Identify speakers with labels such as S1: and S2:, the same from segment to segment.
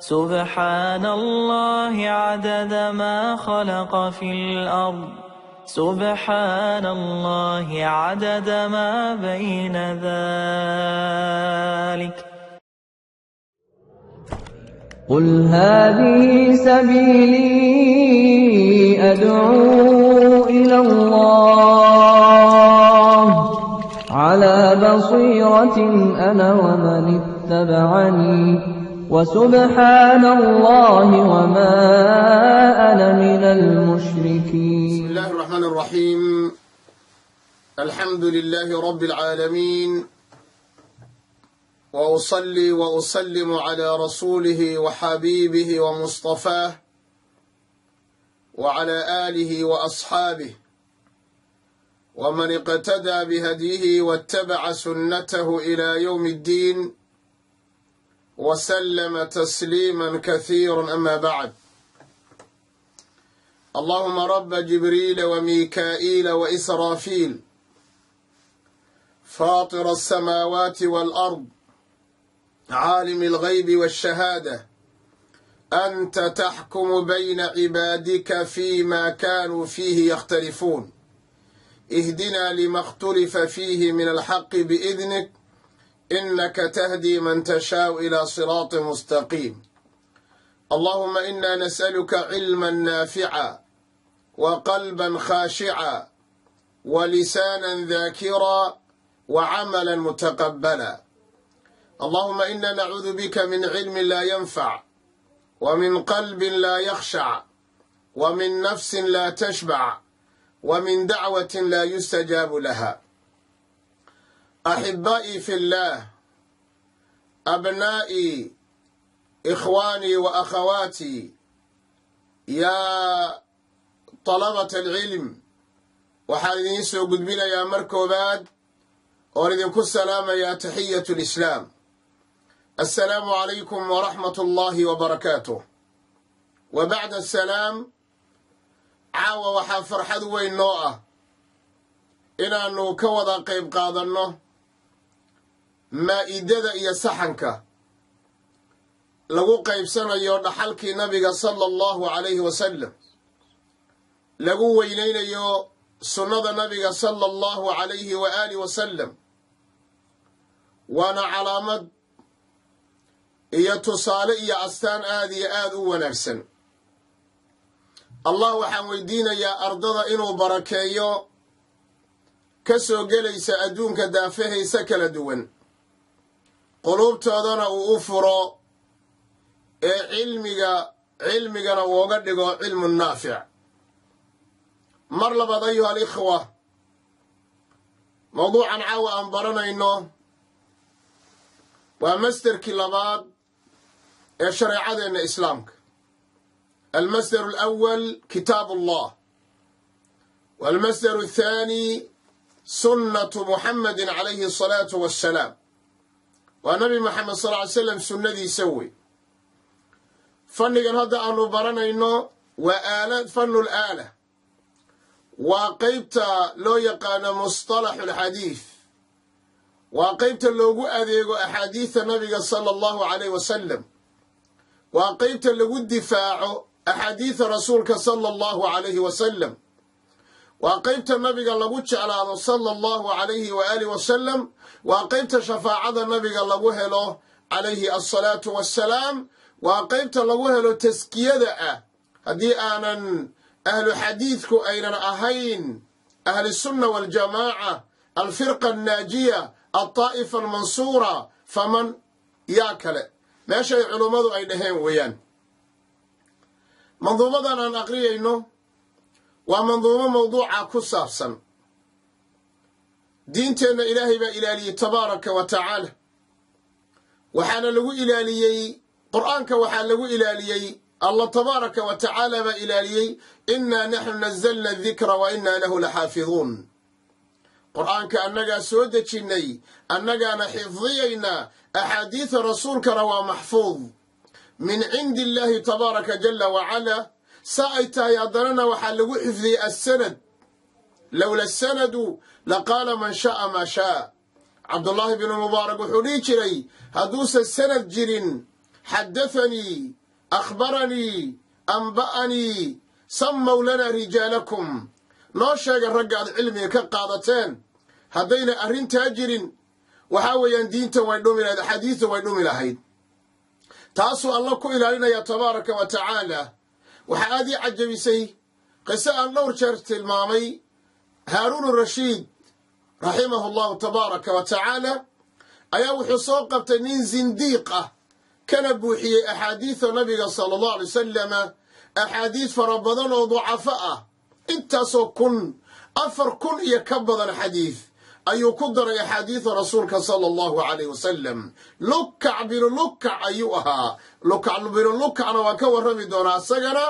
S1: سبحان الله عدد ما خلق في الأرض سبحان الله عدد ما بين ذلك.
S2: قل هذه سبيلي أدعو إلى الله على بصيرة أنا ومن اتبعني وسبحان الله وما أنا من المشركين.
S3: بسم الله الرحمن الرحيم. الحمد لله رب العالمين، وأصلي وأسلم على رسوله وحبيبه ومصطفاه وعلى آله وأصحابه ومن اقتدى بهديه واتبع سنته إلى يوم الدين وسلم تسليما كثيرا. أما بعد، اللهم رب جبريل وميكائيل وإسرافيل فاطر السماوات والأرض عالم الغيب والشهادة، أنت تحكم بين عبادك فيما كانوا فيه يختلفون، اهدنا لما اختلف فيه من الحق بإذنك، إنك تهدي من تشاء إلى صراط مستقيم. اللهم إنا نسألك علما نافعا وقلبا خاشعا ولسانا ذاكرا وعملا متقبلا. اللهم إنا نعوذ بك من علم لا ينفع ومن قلب لا يخشع ومن نفس لا تشبع ومن دعوة لا يستجاب لها. أحبائي في الله، أبنائي، إخواني وأخواتي، يا طلبة العلم، waxaan idiin soo gudbinayaa mar koobaad oon idinku salaamayaa taxiyatu lislaam. assalaamu calaykum waraxmat ullaahi wabarakaatuh. wa bacda asalaam, caawa waxaa farxad weyn noo ah inaannu ka wada qayb qaadanno maa'idada iyo saxanka lagu qaybsanayo dhaxalkii nabiga sala allahu calayhi wasalam, lagu weynaynayo sunnada nabiga sala allahu calayhi wa aalih wasalam. waana calaamad iyo tusaale iyo astaan aad iyo aad u wanaagsan. allah waxaan weydiinayaa ardada inuu barakeeyo ka soo gelaysa adduunka daafahaysa kala duwan, quluubtoodana uu u furo ee cilmigana uu uga dhigo cilmu naafic. mar labaad, ayuha alikhwa, mawduucan caawa aan baranayno waa masderkii labaad ee shareecadeenna islaamka. almasder alawal kitaabu allah, waalmasder athaani sunnatu muxamedin calayhi asalaatu wassalaam. waa nabi maxamed sal ly slam sunnadiisa wey. fannigan hadda aanu baranayno waa fanul aala, waa qaybta loo yaqaano mustalaxu alxadiid, waa qaybta loogu adeego axaadiidta nabiga sala allahu calayh wasalam, waa qaybta lagu difaaco axaadiidta rasuulka sala allahu calayhi wasalam, waa qaybta nabiga lagu jeclaado sala allahu calayhi wa aalih wasalam, waa qaybta shafaacada nabiga lagu helo calayhi asalaatu wassalaam, waa qaybta lagu helo taskiyada ah. haddii aanan ahlu xadiidku aynan ahayn ahlusunna waaljamaaca, alfirqa annaajiya, altaa'ifa almansuura, faman yaa kale, meeshay culummadu ay dhaheen weeyaan. manduumadan aan aqriyayno waa manduumo mawduuca ku saabsan. diinteenna ilaahay baa ilaaliyey tabaaraka wa tacaala, waxaana lagu ilaaliyey qur'aanka, waxaa lagu ilaaliyey allah tabaaraka wa tacaala baa ilaaliyey, innaa naxnu nazalna adikra wa innaa lahu laxaafiduun. qur'aanka annagaa soo dejinnay, annagaana xifdiyaynaa, axaadiida rasuulkana waa maxfuud min cindi illaahi tabaaraka jalla wacalaa. saa ay tahay haddanana waxaa lagu xifdiyey assanad. lowla asanadu laqaala man sha'a maa shaa. cabdullaahi binu mubaarak wuxuu dhihi jiray, hadduusan sanad jirin حدثني أخبرني أنبأني سموا لنا رجالكم noo sheega ragga aad cilmiga ka qaadateen haddayna arrintaa jirin waxaa weeyaan diinta way dhumi lahayd axaadiista way dhumi lahayd taasuu alla ku ilaalinaya tabaaraka wa tacaala waxaa aad ii cajabisay qiso aan dhowr jeer tilmaamay haaruunu rashiid raximahu allahu tabaaraka wa tacaala ayaa wuxuu soo qabtay nin zindiiq ah kana buuxiyey axaadiida nabiga sala allahu alay wasalama axaadiis fara badan oo ducafo ah intaasoo 4,000 iyo ka badan xadiid ayuu ku daray axaadiida rasuulka sala allahu calayh wasalam lukac binu lukac ayuu ahaa lukac binu lukacna waan ka warrami doonaa isagana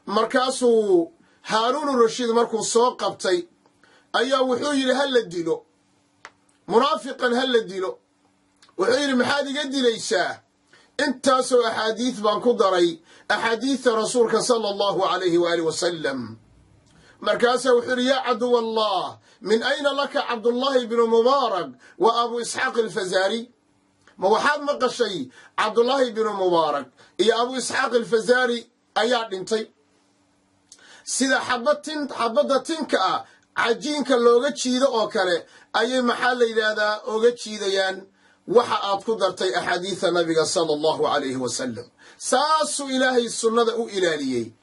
S3: markaasuu haaruunu rashiid markuu soo qabtay ayaa wuxuu yidhi ha la dilo munaafiqan ha la dilo wuxuu yidhi maxaad iga dilaysaa intaasoo axaadiid baan ku daray axaadiidta rasuulka sala allahu calayhi waaalih wasalam markaasaa wuxuu yidhi yaa caduwa allah min ayna laka cabdullaahi bnu mubaarak wa abu isxaaq alfazaari ma waxaad maqashay cabdullaahi bnu mubaarak iyo abu isxaaq alfazaari ayaa dhintay sida xabadda tinka ah cajiinka looga jiido oo kale ayay maxaa la yidhaahdaa oga jiidayaan waxa aad ku dartay axaadiida nabiga sala allahu calayhi wasalam saasuu ilaahay sunnada u ilaaliyey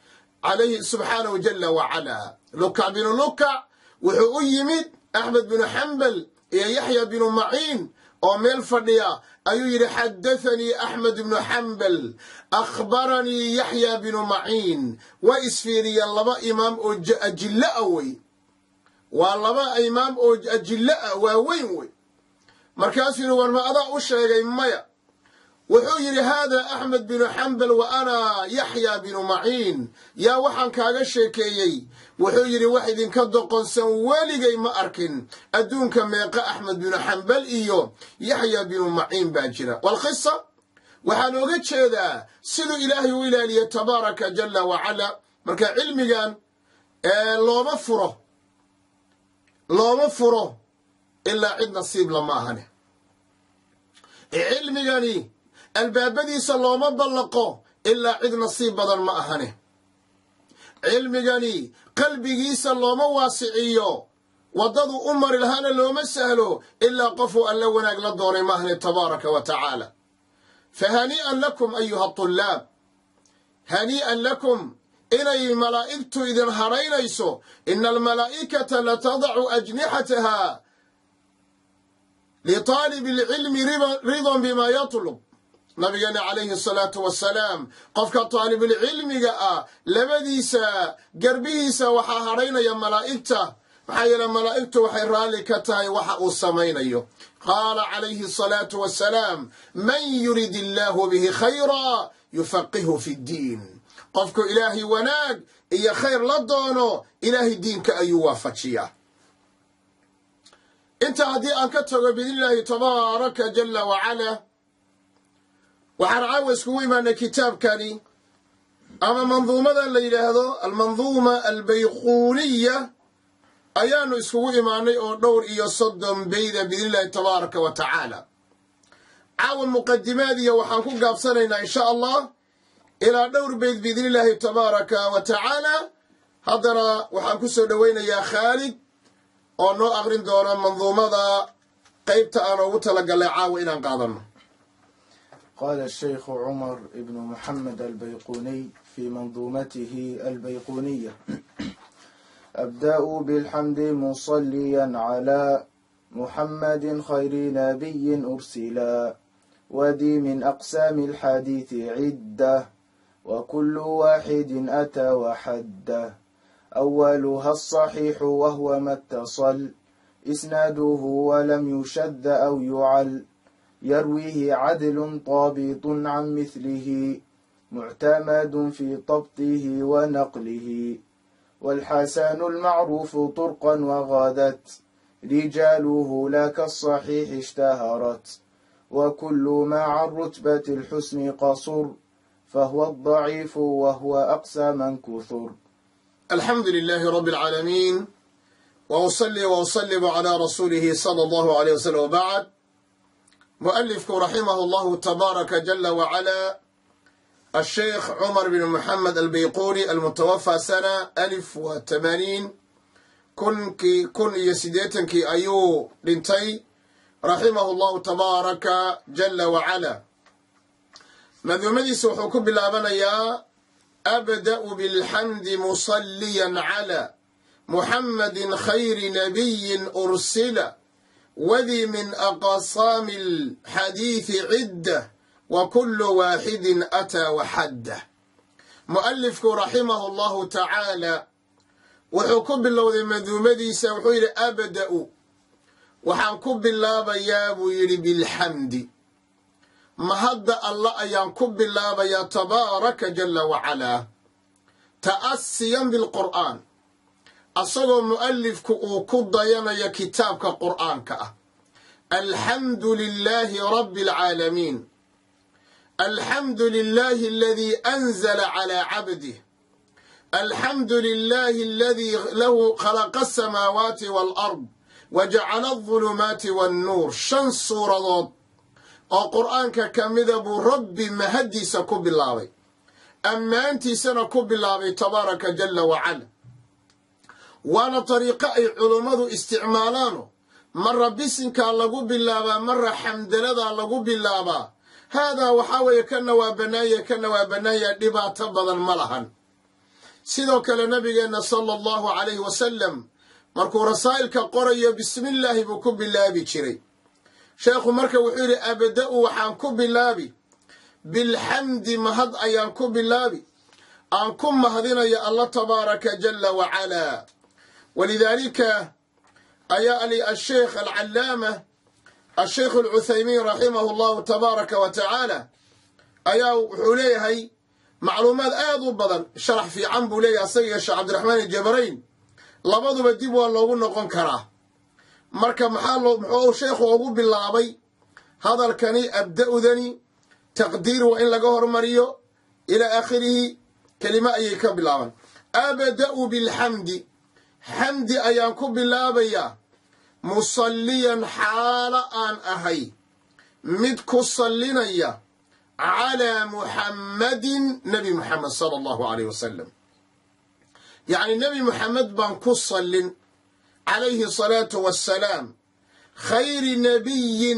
S3: calayhi subxaanahu jala wacalaa lukac binu lukac wuxuu u yimid axmed binu xambal iyo yaxya binu maciin oo meel fadhiya ayuu yidhi xadathanii axmed bnu xambal akhbaranii yaxya binu maciin way isfiiriyeen laba imaam oo ajilla a wey waa laba imaam oo ajilla ah waaweyn wey markaasuu yidhi war ma adaa u sheegay maya wuxuu yidhi haadaa axmed binu xambal wa ana yaxya binu maciin yaa waxaan kaaga sheekeeyey wuxuu yidhi wax idinka doqonsan weligay ma arkin adduunka meeqa axmed binu xambal iyo yaxya binu maciin baa jira walqisa waxaan oga jeedaa siduu ilaahay u ilaaliye tabaaraka jala wacala marka cilmigan looma furo ilaa cid nasiib lama ahane cilmigani albaabadiisa looma ballaqo ilaa cid nasiib badan ma ahane cilmigani qalbigiisa looma waasiciyo waddadu u mari lahaana looma sahlo ilaa qofuu alla wanaag la doonay ma ahane tabaaraka wa tacaala fahanii'an lakum ayuha طulaab hanii'an lakum inay malaa'igtu idin haraynayso ina almalaa'ikata latadacu ajnixataha liطaalib اlcilmi ridan bima yatlub nabigeena calayhi الsalaatu wasalaam qofka taalibulcilmiga ah labadiisa garbihiisa waxaa hadhaynaya malaa'igta maxaa yeele malaa'igtu waxay raalli ka tahay waxa uu samaynayo qaala calayhi الsalaatu wasalaam man yurid illaahu bihi khayra yufaqihu fi اddiin qofku ilaahay wanaag iyo khayr la doono ilaahay diinka ayuu waafajiyaa inta haddii aan ka tago biidni illaahi tabaaraka jala wacala waxaan caawa iskugu imaanay kitaabkani ama manduumadan la yidhaahdo almanduuma albayquuniya ayaanu iskugu imaanay oo 30 beyda biidni illaahi tabaaraka wa tacaala caawa muqadimaadiya waxaan ku gaabsanaynaa insha allah ilaa 2 beyd biidni illaahi tabaaraka wa tacaala haddana waxaan ku soo dhowaynayaa khaalid oo noo aqrin doona manduumada qaybta aan ugu talagalay caawa inaan qaadano
S4: قال الشيخ عمر بن محمد البيقوني في منظومته البيقونية أبدأ بالحمد مصليا على محمد خير نبي أرسلا ودي من أقسام الحديث عدة وكل واحد أتى وحده أولها الصحيح وهو ما اتصل إسناده ولم يشذ أو يعل يرويه عدل ضابط عن مثله معتمد في ضبطه ونقله والحسن المعروف طرقا وغادت رجاله لا كالصحيح اشتهرت وكل مع الرتبة الحسن قصر فهو الضعيف وهو أقسى من كثر
S3: الحمد لله رب العالمين وأصلي وأسلم على رسوله صلى الله عليه وسلم وبعد مؤلفك رحمه الله تبارك جل وعلا الشيخ عمر بن محمد البيقوني المتوفى سنة 1080 كن يسيديتنك أيو لنتي رحمه الله تبارك جل وعلا. مذمدي سوحكم بالله يا أبدأ بالحمد مصليا على محمد خير نبي أرسل وذي من أقسام الحديث عدة وكل واحد أتى وحده. مؤلفك رحمه الله تعالى وحكم بالله مذمدي سوحير أبدأ وحنكب بالله بياب يري بالحمد مهد الله أيانكب بالله بيا تبارك جل وعلا تأسيا بالقرآن أصغر مؤلفك وكد يا كتابك قرآنك. الحمد لله رب العالمين الحمد لله الذي أنزل على عبده الحمد لله الذي له خلق السماوات والأرض وجعل الظلمات والنور. شن سورة القرآن كمذب ربي مهدي سكب الله أما أنت سنكب الله تبارك جل وعلا. وانا طريقة علماء استعمالانه مرة بسنك لغو بالله مرة حمد لذا لغو بالله هذا وحاوي كنوا بنايا دبات بدن ملهن. سيدوك لنبينا صلى الله عليه وسلم مركو رسائلك قرية بسم الله بكب الله بكري شيخ مركو وحيري أبدأ وحانكب الله بالحمد مهد أيانكب الله أنكم مهدين يا الله تبارك جل وعلا. ولذلك أيا لي الشيخ العلامة الشيخ العثيمين رحمه الله تبارك وتعالى أيا حليهي معلومات آذو بدن شرح في عنبو لي أسيق الشيخ عبد الرحمن الجبرين لبضو بديبو اللو نقون كراه مركب محاو شيخ أبو بالله هذا الكني أبدأ ذني تقدير وإن لقهر مريو إلى آخره كلمة أيك بالله. أبدأ بالحمد حمد أيانكم بالله بيا مصليا حال أن أهي مدك صلينا على محمد نبي محمد صلى الله عليه وسلم. يعني النبي محمد بانكو صلين عليه الصلاة والسلام خير نبي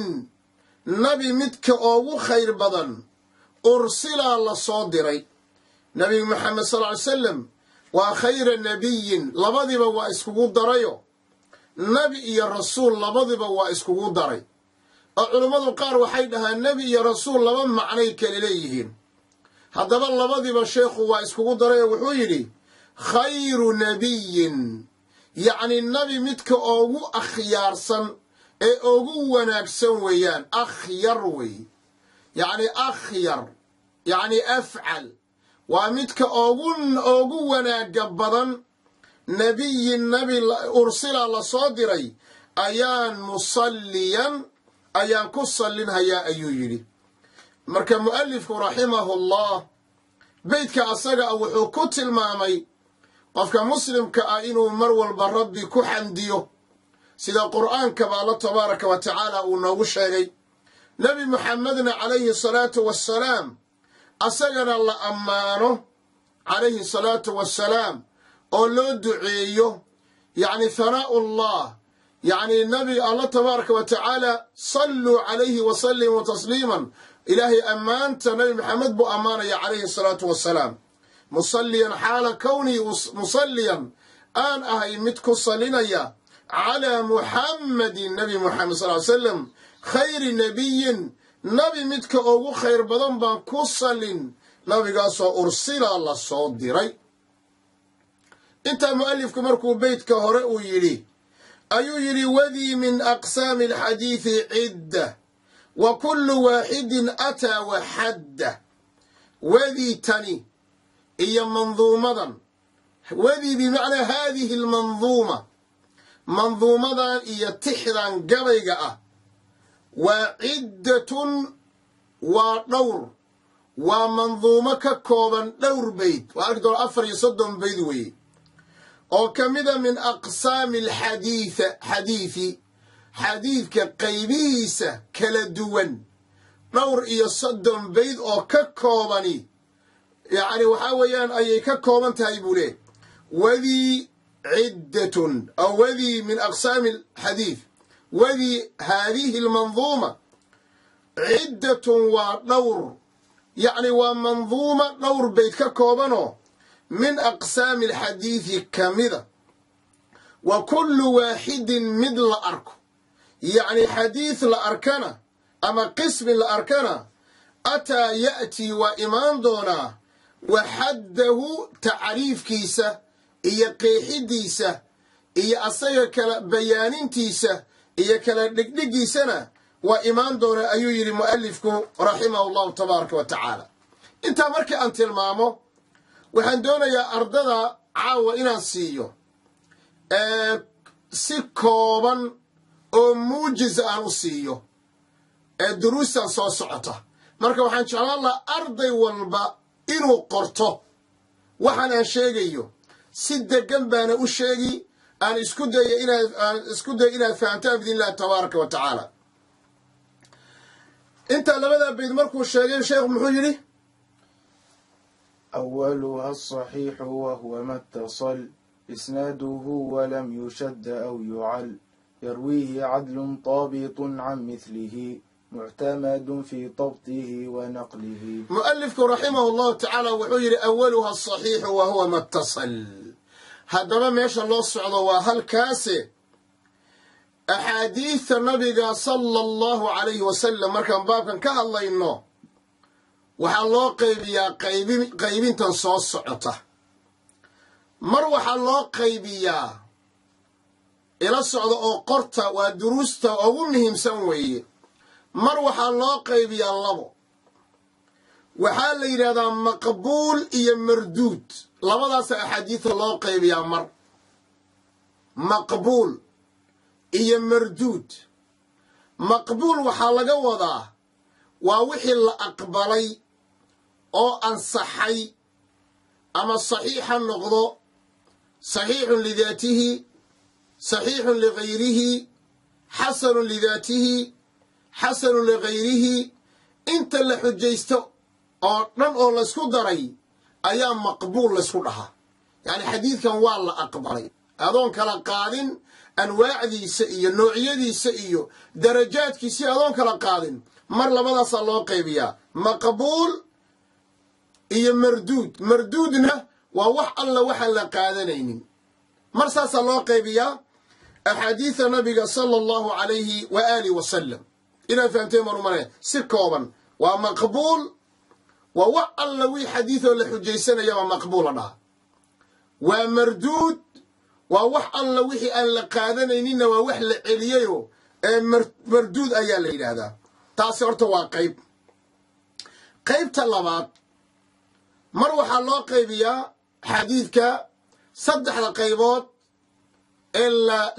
S3: نبي مدك أو خير بدن أرسل الله صادري نبي محمد صلى الله عليه وسلم وخير نبي لبضب واسكو دريو نبي يا رسول لبضب واسكو دري. علماء القار وحيدها النبي يا رسول لبن معنيك إليهن هذا لبضب الشيخ واسكو دريو وحيري خير نبي يعني النبي متك أوغو أخيار سن أوغو وناكسن ويان أخير وي يعني أخير يعني أفعل ومتك أوغو وناقبضا نبي النبي أرسل الله صادري أيان مصليا أيان كصلين هيا أيويري. مركب مؤلف رحمه الله بيتك أصغى أو حكوت المامي قفك مسلم كأينو مرول بربي كحمديو سيدا القرآن كبالله تبارك وتعالى ونوشهي نبي محمد عليه الصلاة والسلام أسجنا الله أمانه عليه الصلاة والسلام أولو دعيه يعني ثناء الله يعني النبي الله تبارك وتعالى صلوا عليه وسلموا تسليما إلهي أمانت نبي محمد بو أمانة عليه الصلاة والسلام مصليا حال كوني مصليا آن أهي متكو صلينا على محمد النبي محمد صلى الله عليه وسلم خير نبي نبي متك أوغو خير بدن بان كوصلين نبي قاسو أرسل الله صدري. انت مؤلفك مركو بيتك هرئو يلي أيو يلي وذي من أقسام الحديث عدة وكل واحد أتى وحده. وذي تني هي منظومة وذي بمعنى هذه المنظومة منظومة هي تحرا قبيقة وعدة ودور ومنظومة كوبا دور بيت وأقدر أفر يصدهم بيدوي أو كمذا من أقسام الحديث xadiidka qaybihiisa kala duwan dhowr iyo 30 bayd oo ka koobani yacni waxaa weeyaan ayay ka kooban tahay buu leeyahy wadii ciddatun aw wadii min aqsaami alxadiid wadii haadihi almanduuma ciddatun waa dhowr yacni waa manduuma dhowr bayd ka koobanoo min aqsaami alxadiidi ka mida wa kullu waaxidin mid la arko yacni xadiid la arkana ama qismi la arkana ataa ya'tii waa imaan doonaa waxaddahu tacriifkiisa iyo qeexidiisa iyo asaga kala bayaanintiisa iyo kala dhigdhigiisana waa imaan doonaa ayuu yidhi mu'alifku raximahu llahu tabaaraka wa tacaala intaa markii aan tilmaamo waxaan doonayaa ardada caawa inaan siiyo si kooban oo muujiza aan u siiyo duruustan soo socota marka waxaan jeclaan lahaa arday walba inuu qorto waxaan aan sheegayo si degan baana u sheegi aan isku dayo inaad fahamtaan biidn illahi tabaaraka wa tacaala intaa labadaa bayd markuu sheegay sheekhu muxuu yidhi
S4: أولها الصحيح وهو ما اتصل إسناده ولم يشد أو يعل يرويه عدل ضابط عن مثله معتمد في ضبطه ونقله
S3: مؤلفك رحمه الله تعالى وحير أولها الصحيح وهو ما اتصل هذا ما يشاء الله الصعود وهل كاسي أحاديث النبي صلى الله عليه وسلم مركان بابكا كالله إنه waxaa loo qaybiyaa qaybintan soo socota mar waxaa loo qaybiyaa ila socda oo qorta waa duruusta ugu muhiimsan weeye mar waxaa loo qaybiyaa labo waxaa la yidhahdaa maqbuul iyo marduud labadaasa axaadiida loo qaybiyaa mar maqbuul iyo marduud maqbuul waxaa laga wadaa waa wixii la aqbalay oo ansaxay ama saxiix ha noqdo saxiixun lidaatihi saxiixun ligayrihi xasanun lidaatihi xasanun ligayrihi inta la xujaysto oo dhan oo laysku daray ayaa maqbuul laysku dhahaa yacni xadiidkan waa la aqbalay adoon kala qaadin anwaacdiisa iyo noocyadiisa iyo darajaadkiisii adoon kala qaadin mar labadaasaa loo qaybiyaa maqbuul iyo marduud marduudna waa wax alla waxaan la qaadanaynin mar saasaa loo qaybiyaa axaadiida nabiga sala allahu calayhi wa aalihi wasalam inaad fahamteen baan u malaya si kooban waa maqbuul waa wax alla wii xadiidoo la xujaysanaya waa maqbuula dhaha waa marduud waa wax alla wixii aan la qaadanayninna waa wax la celiyayo ee marduud ayaa la yidhaahdaa taasi horta waa qaybta labaad mar waxaa loo qaybiyaa xadiidka saddexda qaybood ee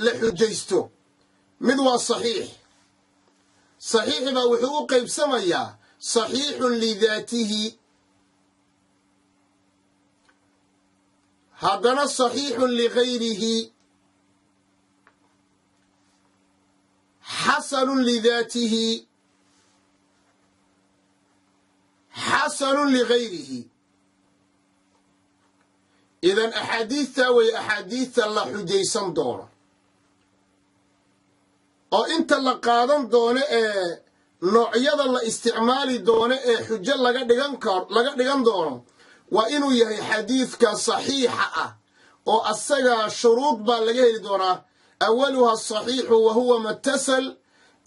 S3: la xujaysto mid waa saxiix saxiixi baa wuxuu u qaybsamayaa saxiixun lidaatihi haddana saxiixun ligayrihi xasanun lidaatihi xasanun ligayrihi idan axaadiidtaa way axaadiidta la xujaysan doono oo inta la qaadan doono ee noocyada la isticmaali doono ee xujo laga dhigan doono waa inuu yahay xadiidka saxiixa ah oo asagaa shuruud baa laga heli doonaa awaluha asaxiixu wa huwa matasal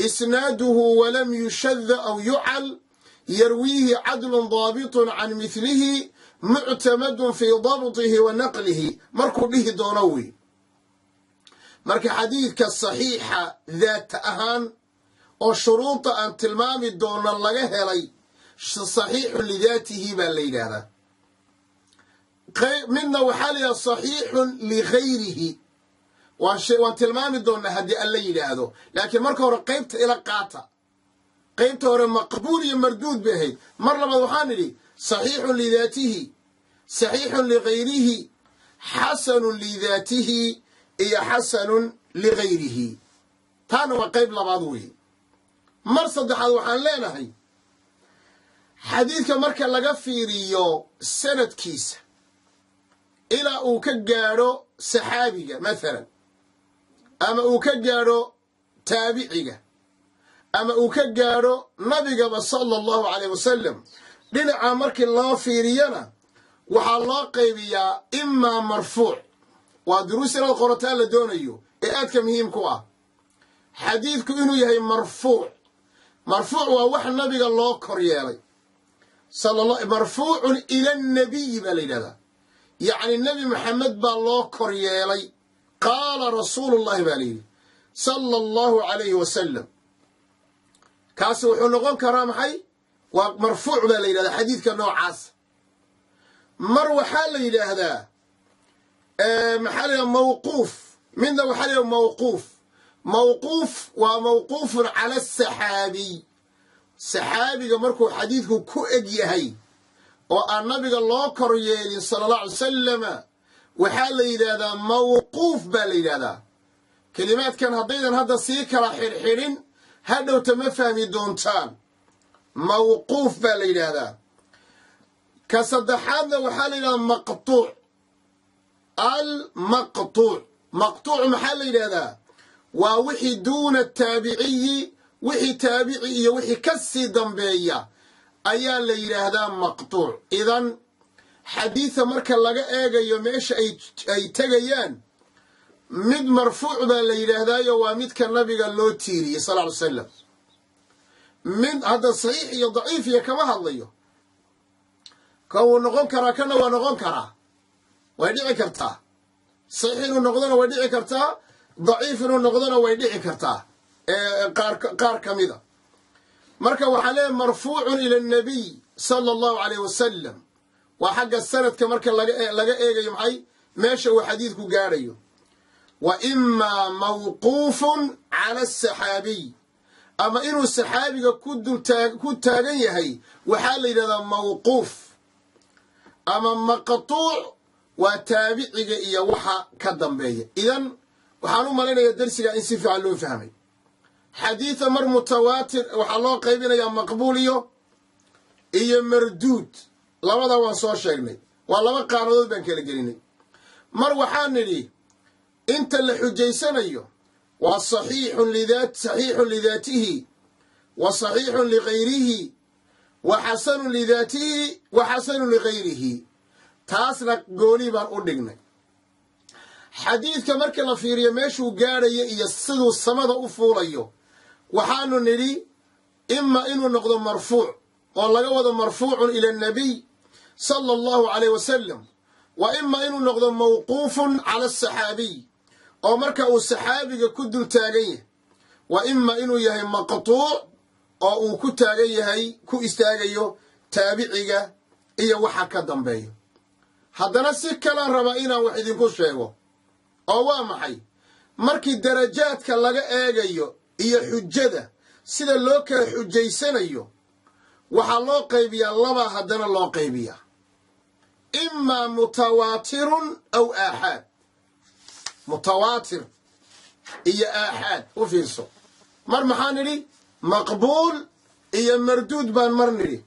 S3: isnaaduhu walam yushada aw yucal yarwiihi cadlun daabitun can milihi muctamadun fii dabtihi wa naqlihi markuu dhihi doono wey marka xadiidka saxiixa daata ahaan oo shuruudda aan tilmaami doono laga helay saxiixun lidaatihi baa la yidhaahdaa midna waxaa la yidhahda saxiixun ligayrihi waan tilmaami doonaa haddii alla yidhaahdo laakiin marka hore qaybta ila qaata qaybta hore maqbuul iyo marduud bay ahayd mar labaad waxaan idhi saxiixun lidaatihi saxiixun ligayrihi xasanun lidaatihi iyo xasanun ligayrihi taana waa qayb labaad weeye mar saddexaad waxaan leenahay xadiidka marka laga fiiriyo sanadkiisa ilaa uu ka gaadho saxaabiga maalan ama uu ka gaadho taabiciga ama uu ka gaadho nabigaba sala allahu calayh wasalam dhinaca markii loo fiiriyana waxaa loo qaybiyaa imaa marfuuc waa duruus inaad qorataan la doonayo ee aadka muhiim ku ah xadiidku inuu yahay marfuuc waa wax nabiga loo kor yeelay marfuucun ila annabiyi baa la yidhahdaa yacni nebi maxamed baa loo kor yeelay qaala rasuulullahi baa layidhi sala allahu calayhi wasalam kaasi wuxuu noqon karaa maxay waa marfuuc baa la yidhahdaa xadiidka noocaas mar waxaa la yidhaahdaa maxaa la yidhahdaa mawquuf midna waxaa la yidhahdaa mawquuf waa mawquufun cala asaxaabiy saxaabiga markuu xadiidku ku eg yahay oo aan nabiga loo kor yeelin sala allahu alay wasalama waxaa la yidhaahdaa mawquuf baa la yidhahdaa kelimaadkan haddaydan hadda sii kala xidhxidhin hadhowta ma fahmi doontaan mawquuf baa la yidhaahdaa ka saddexaadna waxaa la yidhahdaa maqtuuc maxaa la yidhahdaa waa wixii duuna taabiciyi wixii taabici iyo wixii ka sii dambeeya ayaa la yidhaahdaa maqtuuc idan xadiida marka laga eegayo meesha ay tegayaan mid marfuuc baa la yidhaahdaayo waa midka nabiga loo tiiriyey sal ly salam mid hadda saxiix iyo daciif iyo kama hadlayo kan wuu noqon karaa kana waa noqon karaa way dhici kartaa saxiix inuu noqdona way dhici kartaa daciif inuu noqdona way dhici kartaa qaar ka mida marka waxaa leeyahay marfuucun ila annabiy sala allahu calayh wasalam waa xagga sanadka marka laga eegayo maxay meesha uu xadiidku gaadhayo wa imaa mawquufun cala asaxaabiy ama inuu saxaabiga ku taagan yahay waxaa la yidhahdaa mawquuf ama maqtuuc waa taabiciga iyo waxa ka dambeeya idan waxaan u malaynayaa darsiga in si fiican loo fahmay xadiida mar mutawaatir waxaa loo qaybinayaa maqbuul iyo marduud labada waan soo sheegnay waa laba qaanadood baan kala gelinay mar waxaan nidhi inta la xujaysanayo waa saxiixun lidaatihi wa saxiixun ligayrihi wa xasanun lidaatihi wa xasanun ligayrihi taasna gooni baan u dhignay xadiidka marka la fiiriyo meeshuu gaadhayo iyo siduu samada u fuulayo waxaanu nidhi ima inuu noqdo marfuuc oo laga wado marfuucun ila annabiy sala allahu calayh wasalam wa ima inuu noqdo mawquufun cala asaxaabiy oo marka uu saxaabiga ku dul taagan yahay wa ima inuu yahay maqtuuc oo uu ku istaagayo taabiciga iyo waxa ka dambeeyo haddana si kalaan rabaa inaan wax idinku sheego oo waa maxay markii darajaadka laga eegayo iyo xujada sida loo kala xujaysanayo waxaa loo qaybiyaa laba haddana loo qaybiyaa imaa mutawaatirun aw aaxaad mutawaatir iyo aaxaad u fiirso mar maxaa nidhi maqbuul iyo marduud baan mar nidhi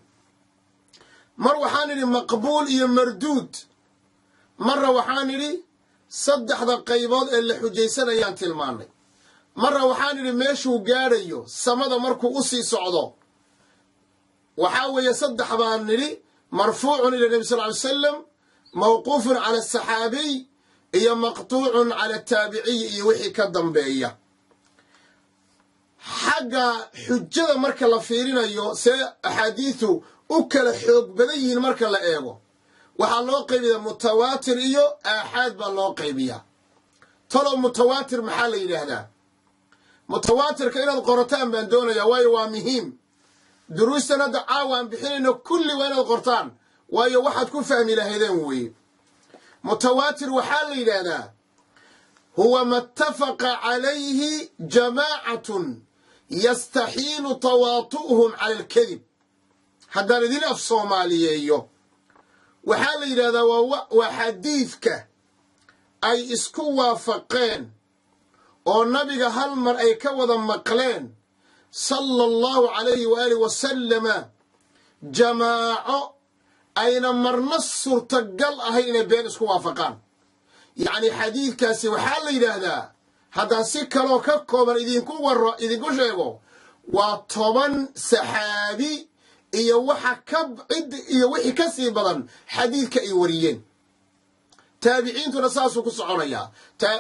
S3: mar waxaan nidhi maqbuul iyo marduud marra waxaan nidhi saddexda qaybood ee la xujaysanayaan tilmaannay marra waxaan nidhi meeshuu gaadhayo samada markuu u sii socdo waxaa weeye saddex baan nidhi marfuucun ila nebi sal ly salam mawquufun cala asaxaabiy iyo maqtuucun cala ataabiciyi iyo wixii ka dambeeya xagga xujada marka la fiirinayo see axaadiidu u kala xoog badan yihiin marka la eego waxaa loo qaybiyaa mutawaatir iyo aaxaad baa loo qaybiyaa talow mutawaatir maxaa la yidhaahdaa mutawaatirka inaad qorataan baan doonayaa waayo waa muhiim duruustan hadda caawa aan bixinayno kulli waa inaad qortaan waayo waxaad ku fahmi lahaydeen weeye mutawaatir waxaa la yidhaahdaa huwa ma itafaqa calayhi jamaacatun yastaxiilu tawaatu'uhum cala alkadib haddaan idin af soomaaliyeeyo waxaa la yidhahdaa waa xadiidka ay isku waafaqeen oo nabiga hal mar ay ka wada maqleen sallallahu alayhi wa alihi wasallama jamaaco ayna marna suurtagal ahay inay been isku waafaqaan yacni xadiidkaasi waxaa la yidhaahdaa haddaan si kaloo ka kooban idinku sheego waa 10 saxaabi iyo wixii ka sii badan xadiidka ay wariyeen taabiciintuna saasuu ku soconayaa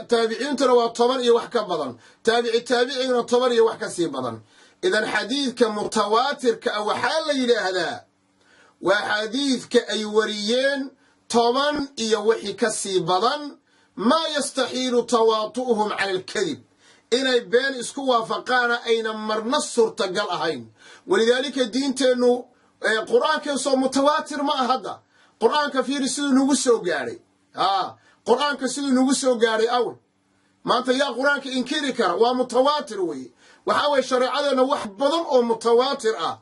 S3: taabiciintuna waa 10 iyo wax ka badan taabiciguna 10 iyo wax ka sii badan idan xadiidka mutawaatirka ah waxaa la yidhaahdaa waa xadiidka ay wariyeen 10 iyo wixii ka sii badan maa yastaxiilu tawaatu'uhum cala alkadib inay been isku waafaqaana ayna marna suurtagal ahayn walidaalika diinteennu qur-aankeensoo mutawaatir ma ah hadda qur-aanka fiiri siduu nagu soo gaadhay qur-aanka siduu nagu soo gaadhay awel maanta yaa qur-aanka inkiri kara waa mutawaatir weye waxaa weye shareecadeenna wax badan oo mutawaatir ah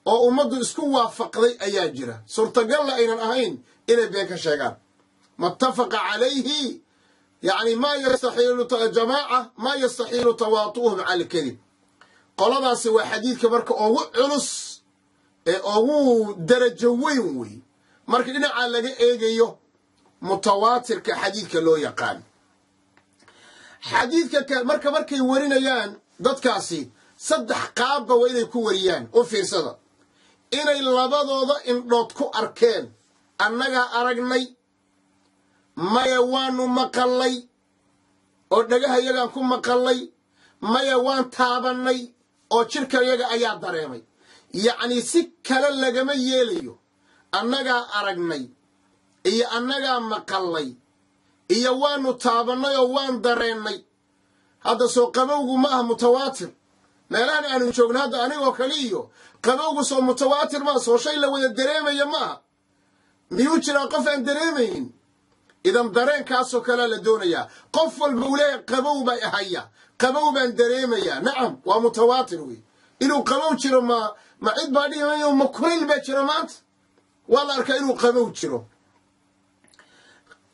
S3: oo ummaddu isku waafaqday ayaa jira suurtagalla aynan ahayn inay been ka sheegaan mattafaqa calayhi يعني ما يستحيل جماعة ما يستحيل تواطؤهم على الكذب قلنا سوى حديث كمرك أو علص أو درجة وين مرك إن على إيجيو متواتر كحديث كلو يقال حديث مرك يورينا يان ضد كاسي صدح قابة وين يكون وريان وفي صدق إن اللبض إن نطكو أركان أننا أرجني maya waanu maqallay oo dhagaha yagaan ku maqallay maya waan taabannay oo jirka yaga ayaa dareemay yacni si kale lagama yeelayo annagaa aragnay iyo annagaa maqallay iyo waanu taabannay oo waan dareennay hadda soo qabowgu ma aha mutawaatir meelahan aanu joogno hadda anigoo kale iyo qabowgu soo mutawaatir ma soo shay la wada dareemaya ma aha miyuu jiraa qof aan dareemayn idan dareenkaasoo kalea la doonayaa qof walba uu leeyahay qabow baa ahaya qabow baan dareemayaa nacam waa mutawaatir wey inuu qabow jiro ma cid baa dhimayo ma kulayl baa jiro maanta waa la arkaa inuu qabow jiro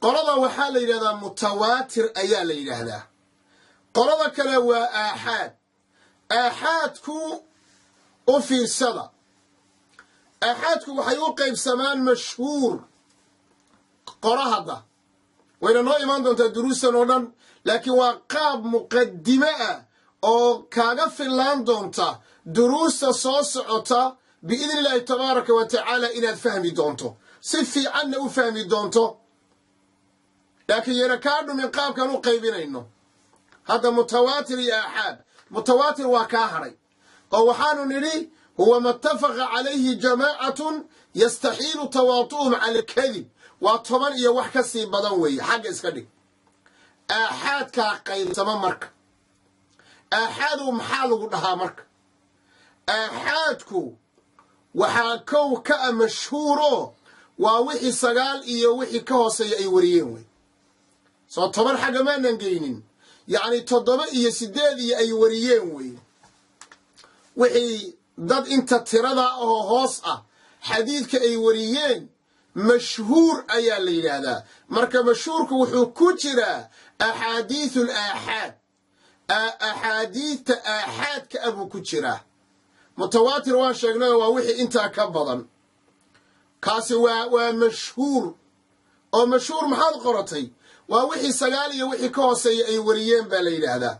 S3: qolada waxaa la yidhahdaa mutawaatir ayaa la yidhaahdaa qolada kale waa aaxaadku u fiirsada aaxaadku waxay u qaybsamaan mashhuur qorahadda wayna noo imaan doontaa duruustan oo dhan laakiin waa qaab muqaddime ah oo kaaga fillaan doonta duruusta soo socota biidni illaahi tabaaraka wa tacaala inaad fahmi doonto si fiicanna u fahmi doonto laakiin yana kaa dhumin qaabkaan u qaybinayno hadda mutawaatir iyo aaxaad mutawaatir waa kaa hadhay oo waxaanu nidhi huwa mattafaqa calayhi jamaacatun yastaxiilu tawaatu'uhum cala alkadib waa 10 iyo wax ka sii badan weeye xagga iska dhig aaxaadkaa qaybsama marka aaxaadu maxaa lagu dhahaa marka aaxaadku waxaa kow ka a mashhuuro waa wixii 9 iyo wixii ka hooseeya ay wariyeen wey soo 10 xagga maanan geynin yacni 7 iyo 8 iyo ay wariyeen wey wixii dad inta tirada oo hoos ah xadiidka ay wariyeen mashhuur ayaa la yidhaahdaa marka mashhuurku wuxuu ku jiraa axaadiithu alaaxaad axaadiidta aaxaadka ah buu ku jiraa mutawaatir waan sheegnayoo waa wixii intaa ka badan kaasi waa mashhuur oo mashhuur maxaad qoratay waa wixii 9 iyo wixii ka hooseeya ay wariyeen baa la yidhaahdaa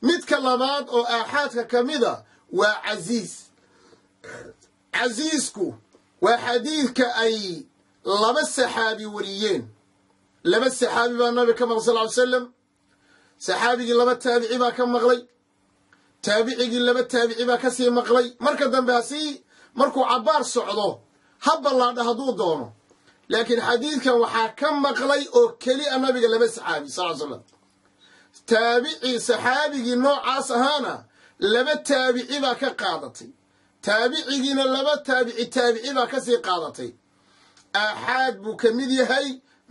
S3: midka labaad oo aaxaadka ka mida waa casiisku waa xadiidka ay 2 saxaabi wariyeen 2 saxaabi baa nabiga ka maqlay sal ly slam saxaabigii 2 taabici baa ka maqlay taabicigii 2 taabici baa ka sii maqlay marka dambe markuu cabbaar socdo ha ballaadha hadduu doono laakiin xadiidkan waxaa ka maqlay oo keliya nabiga 2 saxaabi sal ly slam saxaabigii noocaas ahaana 2 taabici baa ka qaadatay taabicigiina 2 taabici baa ka sii qaadatay aaxaad buu ka mid yahay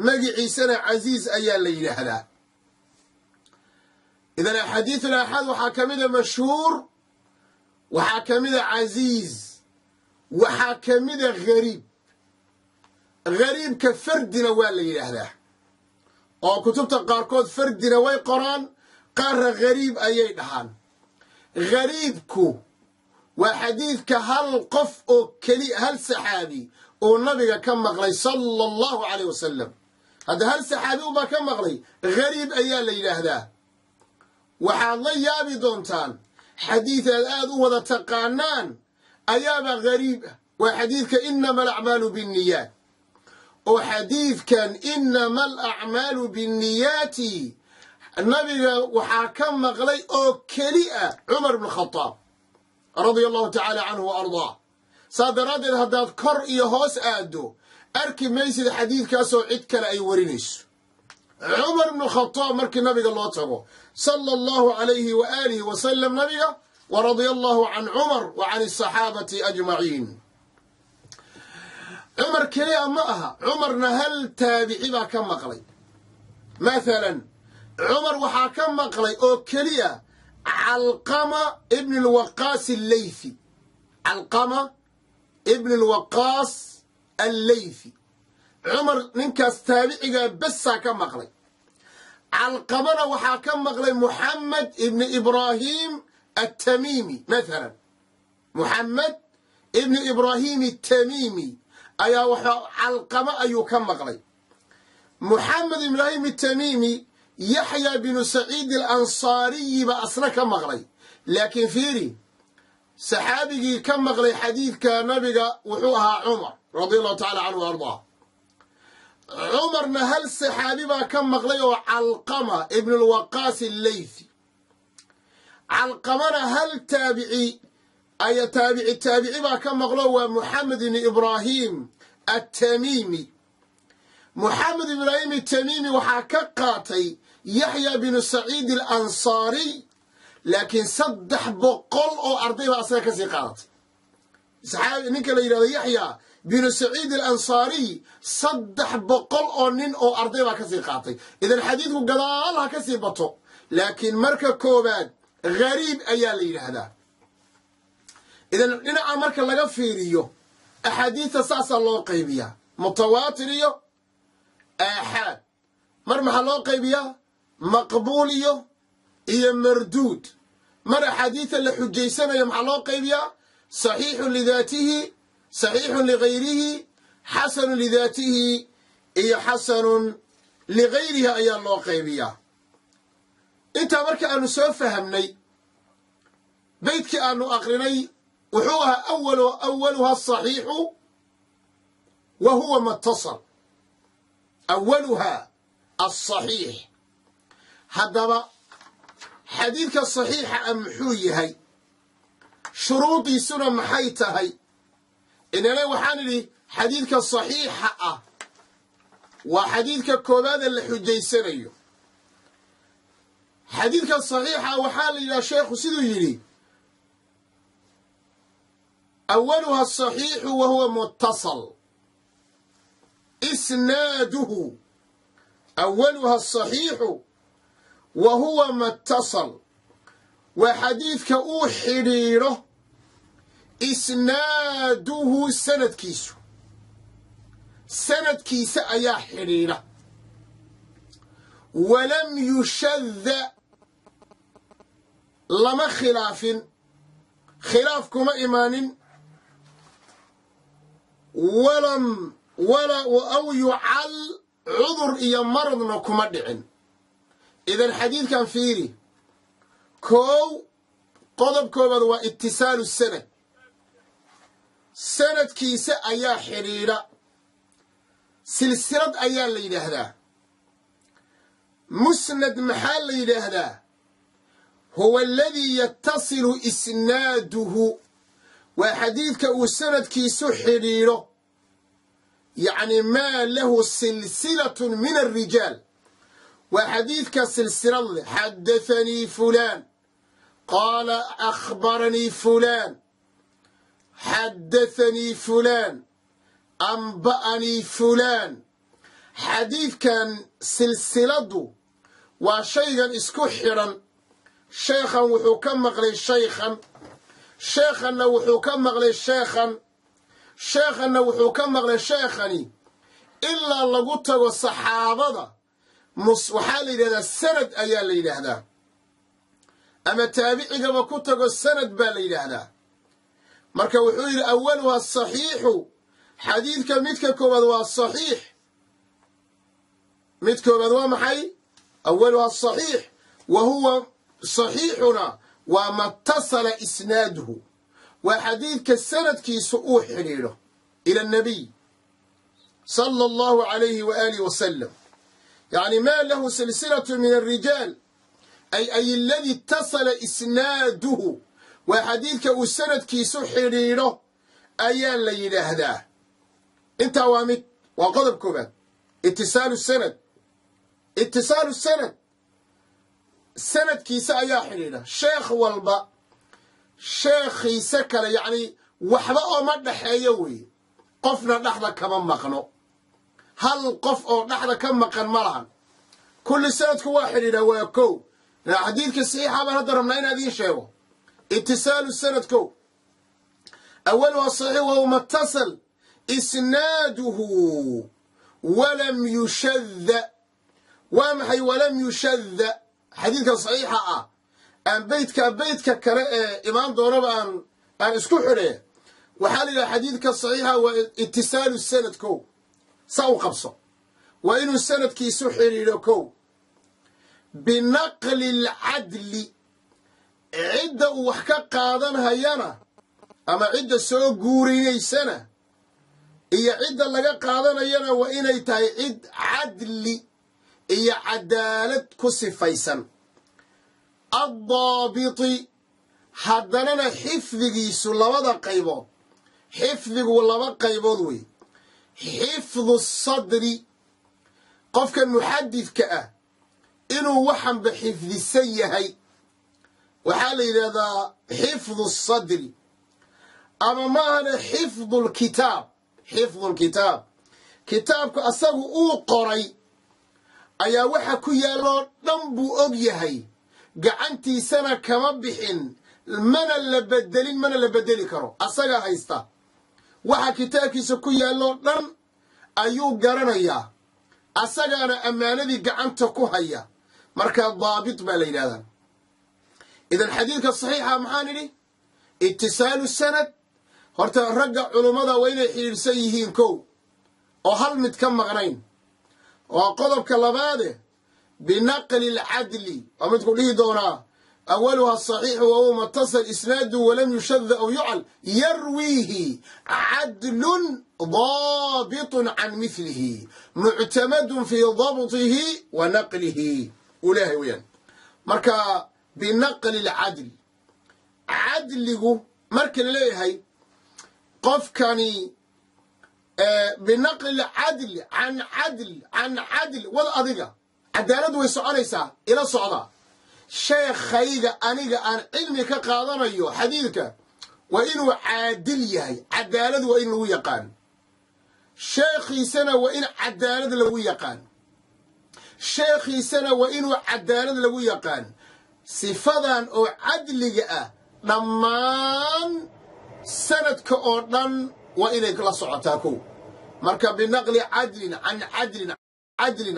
S3: magiciisana casiis ayaa la yidhaahdaa idan axaadiiثu alaaxaad waxaa ka mida mashhuur waxaa ka mida casiiz waxaa ka mida hariib hariibka fardina waa la yidhaahdaa oo kutubta qaarkood fardina way qoraan qaarna ghariib ayay dhahaan. Ghariibku waa xadiidka hal qof oo keliya hal saxaabi oo nabiga ka maqlay sallallahu alayhi wasallam. hadda hal saxaabi ubaa ka maqlay ghariib ayaa la yidhaahdaa. waxaad la yaabi doontaan xadiid aad u wada taqaanaan ayaaba ghariib ah. waa xadiidka inama alacmaalu binniyaat. oo xadiidkan inama alacmaalu binniyaati nabiga waxaa ka maqlay oo keli ah cumar bn khataab radia allahu tacaala canhu wa ardaa. saa daraaddeed haddaad kor iyo hoos aaddo arki maysid xadiidkaasoo cid kale ay warinayso. cumar bnu khataab markii nabiga loo tago sala allahu calayhi wa aalihi wasalam nabiga wa radia allahu can cumar wa can asaxaabati ajmaciin. cumar keliya ma aha, cumarna hal taabici baa ka maqlay. maalan cumar waxaa ka maqlay oo keliya calqama ibn alwaqaas allaythi. calqama ibn alwaqaas allaythi cumar ninkaas taabicigaa bessaa ka maqlay. calqamana waxaa ka maqlay muxamed ibni ibraahim atamiimi. maalan muxamed ibni ibraahim atamiimi ayaa waxaa calqama ayuu ka maqlay. muxamed ibraahim atamiimi yaxya binu saciid alansaariyi baa asna ka maqlay. laakiin fiiri saxaabigii ka maqlay xadiidka nabiga wuxuu ahaa cumar radia allahu tacala canhu wa ardaa. cumarna hal saxaabi baa ka maqlay oo calqama ibn alwaqaas allaythi. calqamana hal taabici baa ka maqlo waa muxamed ibni ibraahim atamiimi. muxamed ibraahim atamiimi waxaa ka qaatay yaxya binu saciid alansaariy. laakiin 300 oo arday baa asaga kasii qaadatay. saxaabi ninka la yidhahdo yaxya binu saciid alansaariy 300 oo nin oo arday baa kasii qaatay. idan xadiidku gadaal ha kasii bato, laakiin marka koobaad ghariib ayaa la yidhaahdaa. idan dhinaca marka laga fiiriyo axaadiidta saasaa loo qaybiyaa mutawaatir iyo aaxaad. mar maxaa loo qaybiyaa maqbuul iyo marduud. mar axaadiidta la xujaysanayo maxaa loo qaybiyaa saxiixun lidaatihi, saxiixun ligayrihi, xasanun lidaatihi iyo xasanun ligayrihi ayaa loo qaybiyaa. intaa marka aanu soo fahamnay beydkii aanu aqrinay wuxuu ahaa awaluha asaxiixu wa huwa matasal. awaluha asaxiix. haddaba xadiidka saxiixa ah muxuu yahay? shuruudiisuna maxay tahay? inana waxaan idhi xadiidka saxiixa ah waa xadiidka koobaada la xujaysanayo. xadiidka saxiixa waxaa la yidhaha sheekhu siduu yidhi awaluha asaxiixu wa huwa mutasal isnaaduhu. awaluha asaxiixu wa huwa mutasal waa xadiidka uu xidhiidho isnaaduhu sanadkiisa ayaa xidhiidha. walam yushadda lama khilaafin, khilaaf kuma imaanin. aw yucal cudur iyo maradna kuma dhicin. idan xadiidkan fiiri qodob koobaad waa itisaalu sanad. sanadkiisa ayaa xidhiidha. silsilad ayaa la yidhaahdaa. musnad maxaa la yidhaahdaa? huwa aladii yatasilu isnaaduhu waa xadiidka uu sanadkiisu xidhiidho. yacni maa lahu silsilatun min alrijaal. waa xadiidka silsilad leh. xadathanii fulaan qaala akhbaranii fulaan xadathanii fulaan anba'anii fulaan. xadiidkan silsiladu waa shaygan isku xidhan. sheekhan wuxuu ka maqlay shaykhan, sheekhanna wuxuu ka maqlay sheekhan, sheekhanna wuxuu ka maqlay sheekhani ilaa lagu tago saxaabada. waxaa la yidhahdaa sanad ayaa la yidhaahdaa. أما تابعي ما كتغو السند بالي هذا مركا وحويل أولها الصحيح حديث كمتك كوبا الصحيح متك كوبا محي أولها الصحيح وهو صحيحنا وما اتصل إسناده وحديث كالسند كي سؤوح حليله إلى النبي صلى الله عليه وآله وسلم يعني ما له سلسلة من الرجال أي الذي اتصل إسناده وحديث كالسند كي سحريره أيان ليلة هذا انت وامد وقضب كبات اتصال السند سند كيسا يا حليلة شيخ والبا شيخي سكر يعني وحبا او ما دحيوي قفنا دحدا كما مقنو هل قف او دحدا كما مقن ملهن كل سند كو حليلة وكو حديث الصحيحة ما ندرمنا ان هذه شيء اتصال السند كو اولها الصحيح وهو ما اتصل اسناده ولم يشذ وامحي ولم يشذ حديث صحيحة أن بيتك كراء إمام دورب أن اسكو حريه وحال حديثك الصحيحة واتصال السند كو ساو قبصه وإنه السند كي سحري لكو بنقل العدل عدة وحكا قادن هيانا أما عدة سو قوريني سنة هي عدة لغا قادن هيانا وإنه يتاي عد عدل هي عدالة كسفيسا الضابط حدنا حفظي سلوات قيبو حفظي ولا قيبو حفظ الصدر قف كان محدث كأ إنه وحن بحفظ السيهي وحال هذا حفظ الصدر أما ما هذا حفظ الكتاب كتابك أصابه أو قري ayaa waxa ku yaalo dhan buu og yahay gacantiisana kama bixin mana la bedeli karo asaga haysta waxa kitaabkiisa ku yaalo dhan ayuu garanayaa asagana amaanadii gacanta ku haya marka daabit baa la yiraahdaa idan xadiidka saxiixa maxaan idhi ittisaalu sanad horta ragga culimada waa inay xiriirsan yihiin kow oo hal mid ka maqnayn وقضب كلماته بنقل العدل ومثل ليه دونا أولها الصحيح وهو متصل إسناده ولم يشذ أو يعل يرويه عدل ضابط عن مثله معتمد في ضبطه ونقله أولاه وين مركا بنقل العدل عدله مركا ليه قف كاني بنقل العدل عن عدل والأضيقة عدالة ويسعونيسا إلى صعدة شيخ خيغة أنيغة أن علمي كقاضنا أيو حديثك وإنه عادل يهي عدالة وإنه يقان شيخي سنة وإن عدالة لو يقان شيخي سنة وإنه عدالة لو يقان صفدان أو عدل لمان سنة كأردن وإليك لا صعتاكو مركب بنقل عدل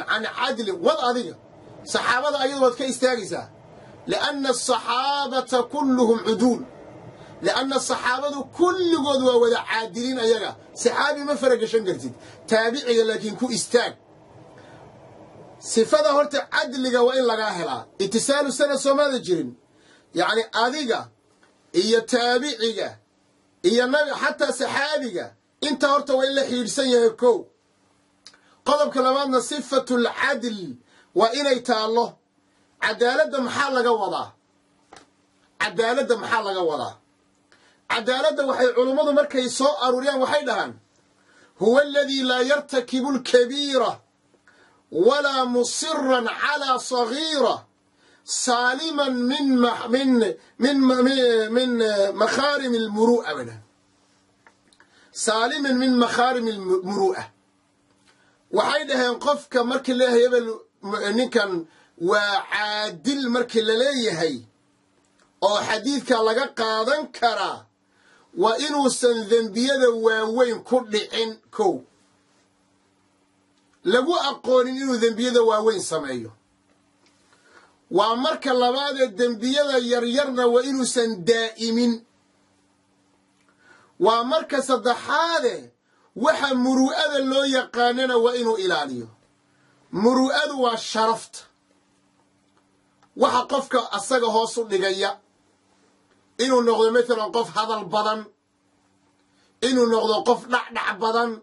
S3: عن عدل والأضية صحابة أيضا كيستاغسة لأن الصحابة كلهم عدول لأن الصحابة كل قدوة ولا عادلين أيها صحابي ما فرق شنقرتين تابعي لكن كو استاغ صفة هرت عدل وإن لغاهلا اتصال سنة سوماذا جرين يعني أضية إيا تابعي إيا النبي حتى صحابي انت هرت وإلا حيرسان يهكو قضب كلاماتنا صفة العدل وإن ايتا الله عدالة محال لغا وضع عدالة وحي علماء مركي سوء أروريان وحي دهان هو الذي لا يرتكب الكبيرة ولا مصرا على صغيرة سالما من مخارم المروءة منه سالما من مخارم المروءة وحيدها ينقفك مركي الله يبل نكن وعادل مركي الله هي أو حديثك لغا قادن كرا وإنو سنذنبيا وين كل عين كو لغو أقول إنو ذنبيا وين سمعيه ومرك اللباد الدنبية يريرنا وإنو سن دائم ومرك صدحاده وحا مروءة اللو يقاننا وإنو إلاليه مروءة والشرفت وحا قفك أساق هوسو لغاية إنو نغضو مثلا قف هذا البضن إنو نغضو قف نعنع بدن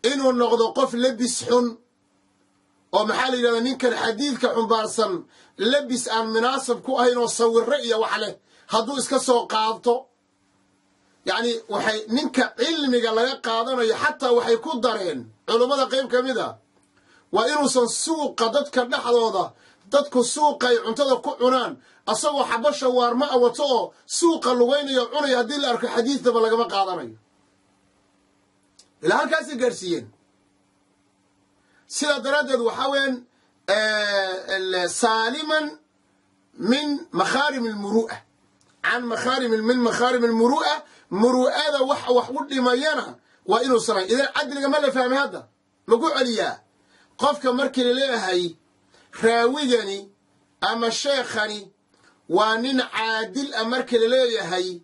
S3: إنو نغضو قف لبس حن ومحالي لنا ننك الحديث كحنبارسا لبس عن مناسب كو أهينو صور رأيه وحله هدو اسكسو قادتو يعني وحي ننك علمي لغا قادنو حتى وحي كدرين علماء قيب كميدا وإنو سنسوق دادك نحضوضا دادك السوق يعنتظر كو عنان asagoo xabasha waarma wato oo suuqa lugeynaya cunaya hadii la arko xadiidaba lagama qaadanayo ilaa halkaas gaarsiiyeen sida daraadeed waxa weyn saliman min makharim almuru'a an makharim almuru'a muru'ada wax u dhimayana waa inuu sameeyo idan cadliga ma la fahmay hadda lagu celiya qofka markii leeyahay raawigani ama sheekhani وانين عادل أمرك لليهي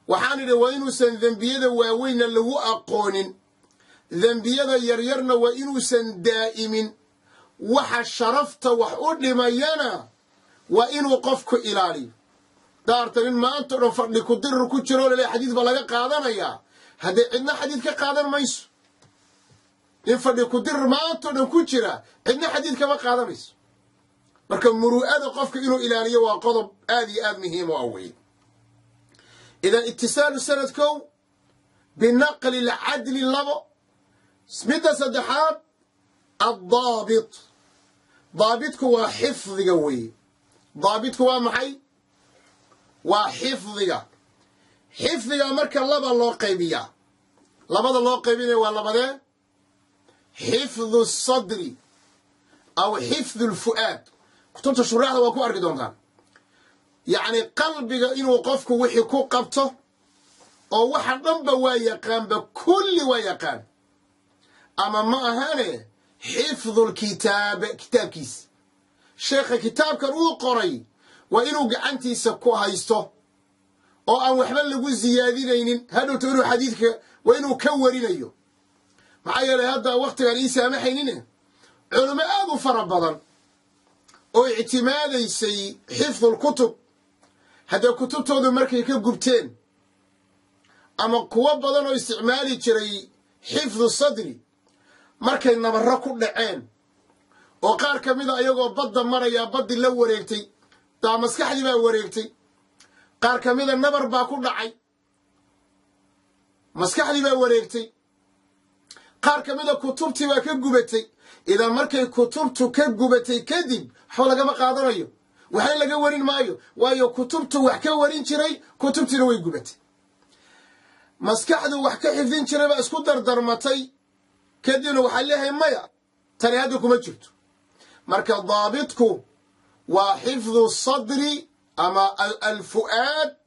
S3: وحاني وإنو سن ذنبيدا واوين اللهو أقونين ذنبيدا يريرنا وإنو سن دائم وحا شرفت وحود لميانا وإنو قفك إلالي دارتين ما أنت رفض لكدر كتشرون لي حديث بلغا قادنا يا هذا عندنا حديث كقادنا ميسو ينفض لكدر ما أنت كتشرا عندنا حديث كما قادنا ميسو marka muru'ada qofka inuu ilaaliyo waa qodob aad iyo aad muhiim u ah weey idan ittisaalu sanadkow binaqli al-adl labo smida sadaxaad ad-daabit daabitku waa xifdiga weey daabitku waa maxay waa xifdiga marka laba loo qaybiya labada loo qaybinayo waa labadee xifdhu as-sadri aw xifdhu al-fu'aad كتبت الشراح وكو أركي دونتان يعني قلبك إنو قفك وحي كو قبته أو واحد ضمب ويقان بكل ويقان أما ما هاني حفظ الكتاب كتاب كيس شيخ كتاب كرو قري وإنو قعنتي سكو هايستو أو أن وحبال لقو زيادين هادو تقولوا حديثك وإنو كورين أيو معايا لهذا وقت غالي سامحينين علماء آدو فربضان oo ictimaadaysay xifdul kutub hada kutubtoodu markay ka gubteen ama kuwa badan oo isticmaali jiray xifdhu sadri markay nabarro ku dhaceen oo qaar kamid ah ayagoo badda maraya baddi la wareegtay taa maskaxdii baa wareegtay qaar kamid ah nabar baa ku dhacay maskaxdii baa wareegtay qaar kamid ah kutubtii baa ka gubatay إذا مركي كتبت كجبتي كذب حول جماعة قادريو وحين لقى ورين مايو ويا كتبت وحكي ورين شري كتبت لوي جبتي مسكحد وحكي حفظين شري بس كدر درمتي كدينه وحليها مايا ترى هذوكم ما شفتوا مركي ضابطكم وحفظ الصدر أما الفؤاد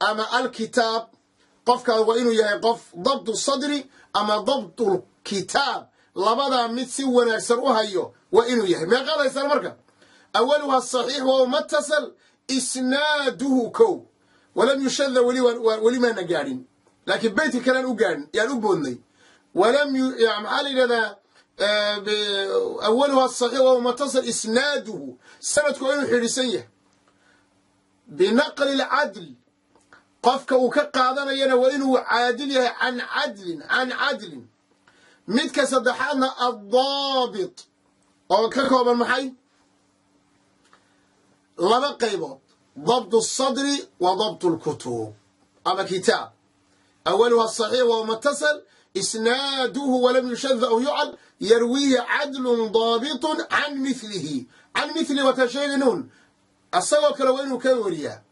S3: أما الكتاب قفك وإنه يقف ضبط الصدر أما ضبط الكتاب لبدا مid si wanaagsan u hayo waa inuu yahay ma qaadaysan marka awwaluha sahih wa muttasal isnaduhu kow walam yushadda wali ma nagaadin laakiin beyti kalan u gaadin yaan u boodnay walam ya'mal ila awwaluha sahih wa muttasal isnaduhu sanadku inuu xirisan yahay binaql al-adl qofka uu ka qaadanayana waa inuu caadil yahay an adlin ميتك صدحنا الضابط أو ككوبا محي لما قيبوت ضبط الصدر وضبط الكتب أما كتاب أولها الصحيح وهو متصل إسناده ولم يشذ أو يعل يرويه عدل ضابط عن مثله وتشيغنون السوك لو إنه كوريا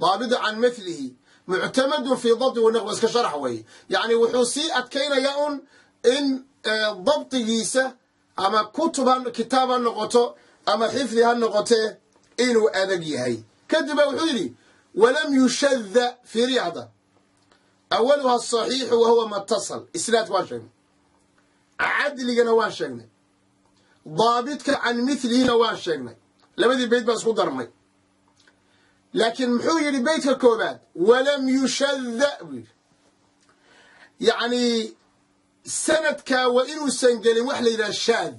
S3: ضابط عن مثله معتمد في ضبط ونقبس كشرح وي يعني وحوسي أتكين يأون إن ضبط جيسة أما كتابا نقطة أما حفظها النقطة إنو أدقي هاي كذب وحيري ولم يشذ في رياضة أولها الصحيح وهو متصل إسناد واشن عدل جنا واشن ضابطك عن مثله واشيغنا لبدي بيت بس قدرني لكن محوي لبيت كوبات ولم يشذ يعني سندك وإنه سنجل وحل إلى الشاذ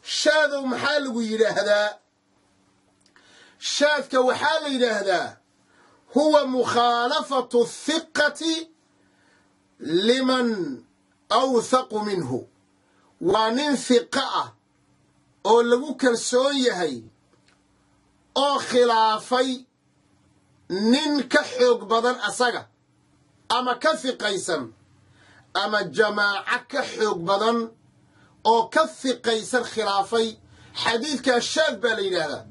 S3: شاذ ومحال إلى هذا شاذك وحال إلى هذا هو مخالفة الثقة لمن أوثق منه وننثقه أو لغو كالسوية أو خلافي نين كحوق بدن أساقه أما كثقيسا أما جماعة كحوق بدن أو كثقيسا خلافي حديث كالشاذ بالي هذا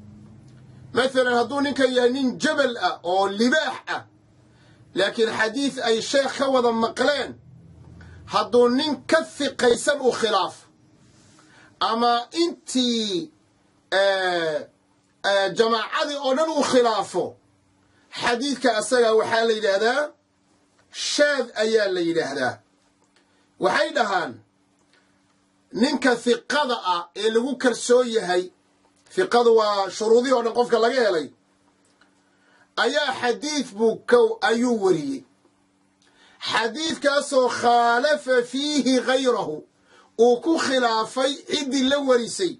S3: مثلا هدونك يانين جبل أو لباح لكن حديث أي شيخ خوضا مقلين هدونين كثقيسا وخلاف أما انتي جماعة أولو خلافه حديث كأساقا وحالي هذا شاذ أيال لي هذا وحيدهان نينك ثقة اللي كرسويه هي ثقة وشروطي ونقفك لغيه لي أيا حديث بوكو أيوري حديث كاسو خالف فيه غيره وكو خلافي عد اللوريسي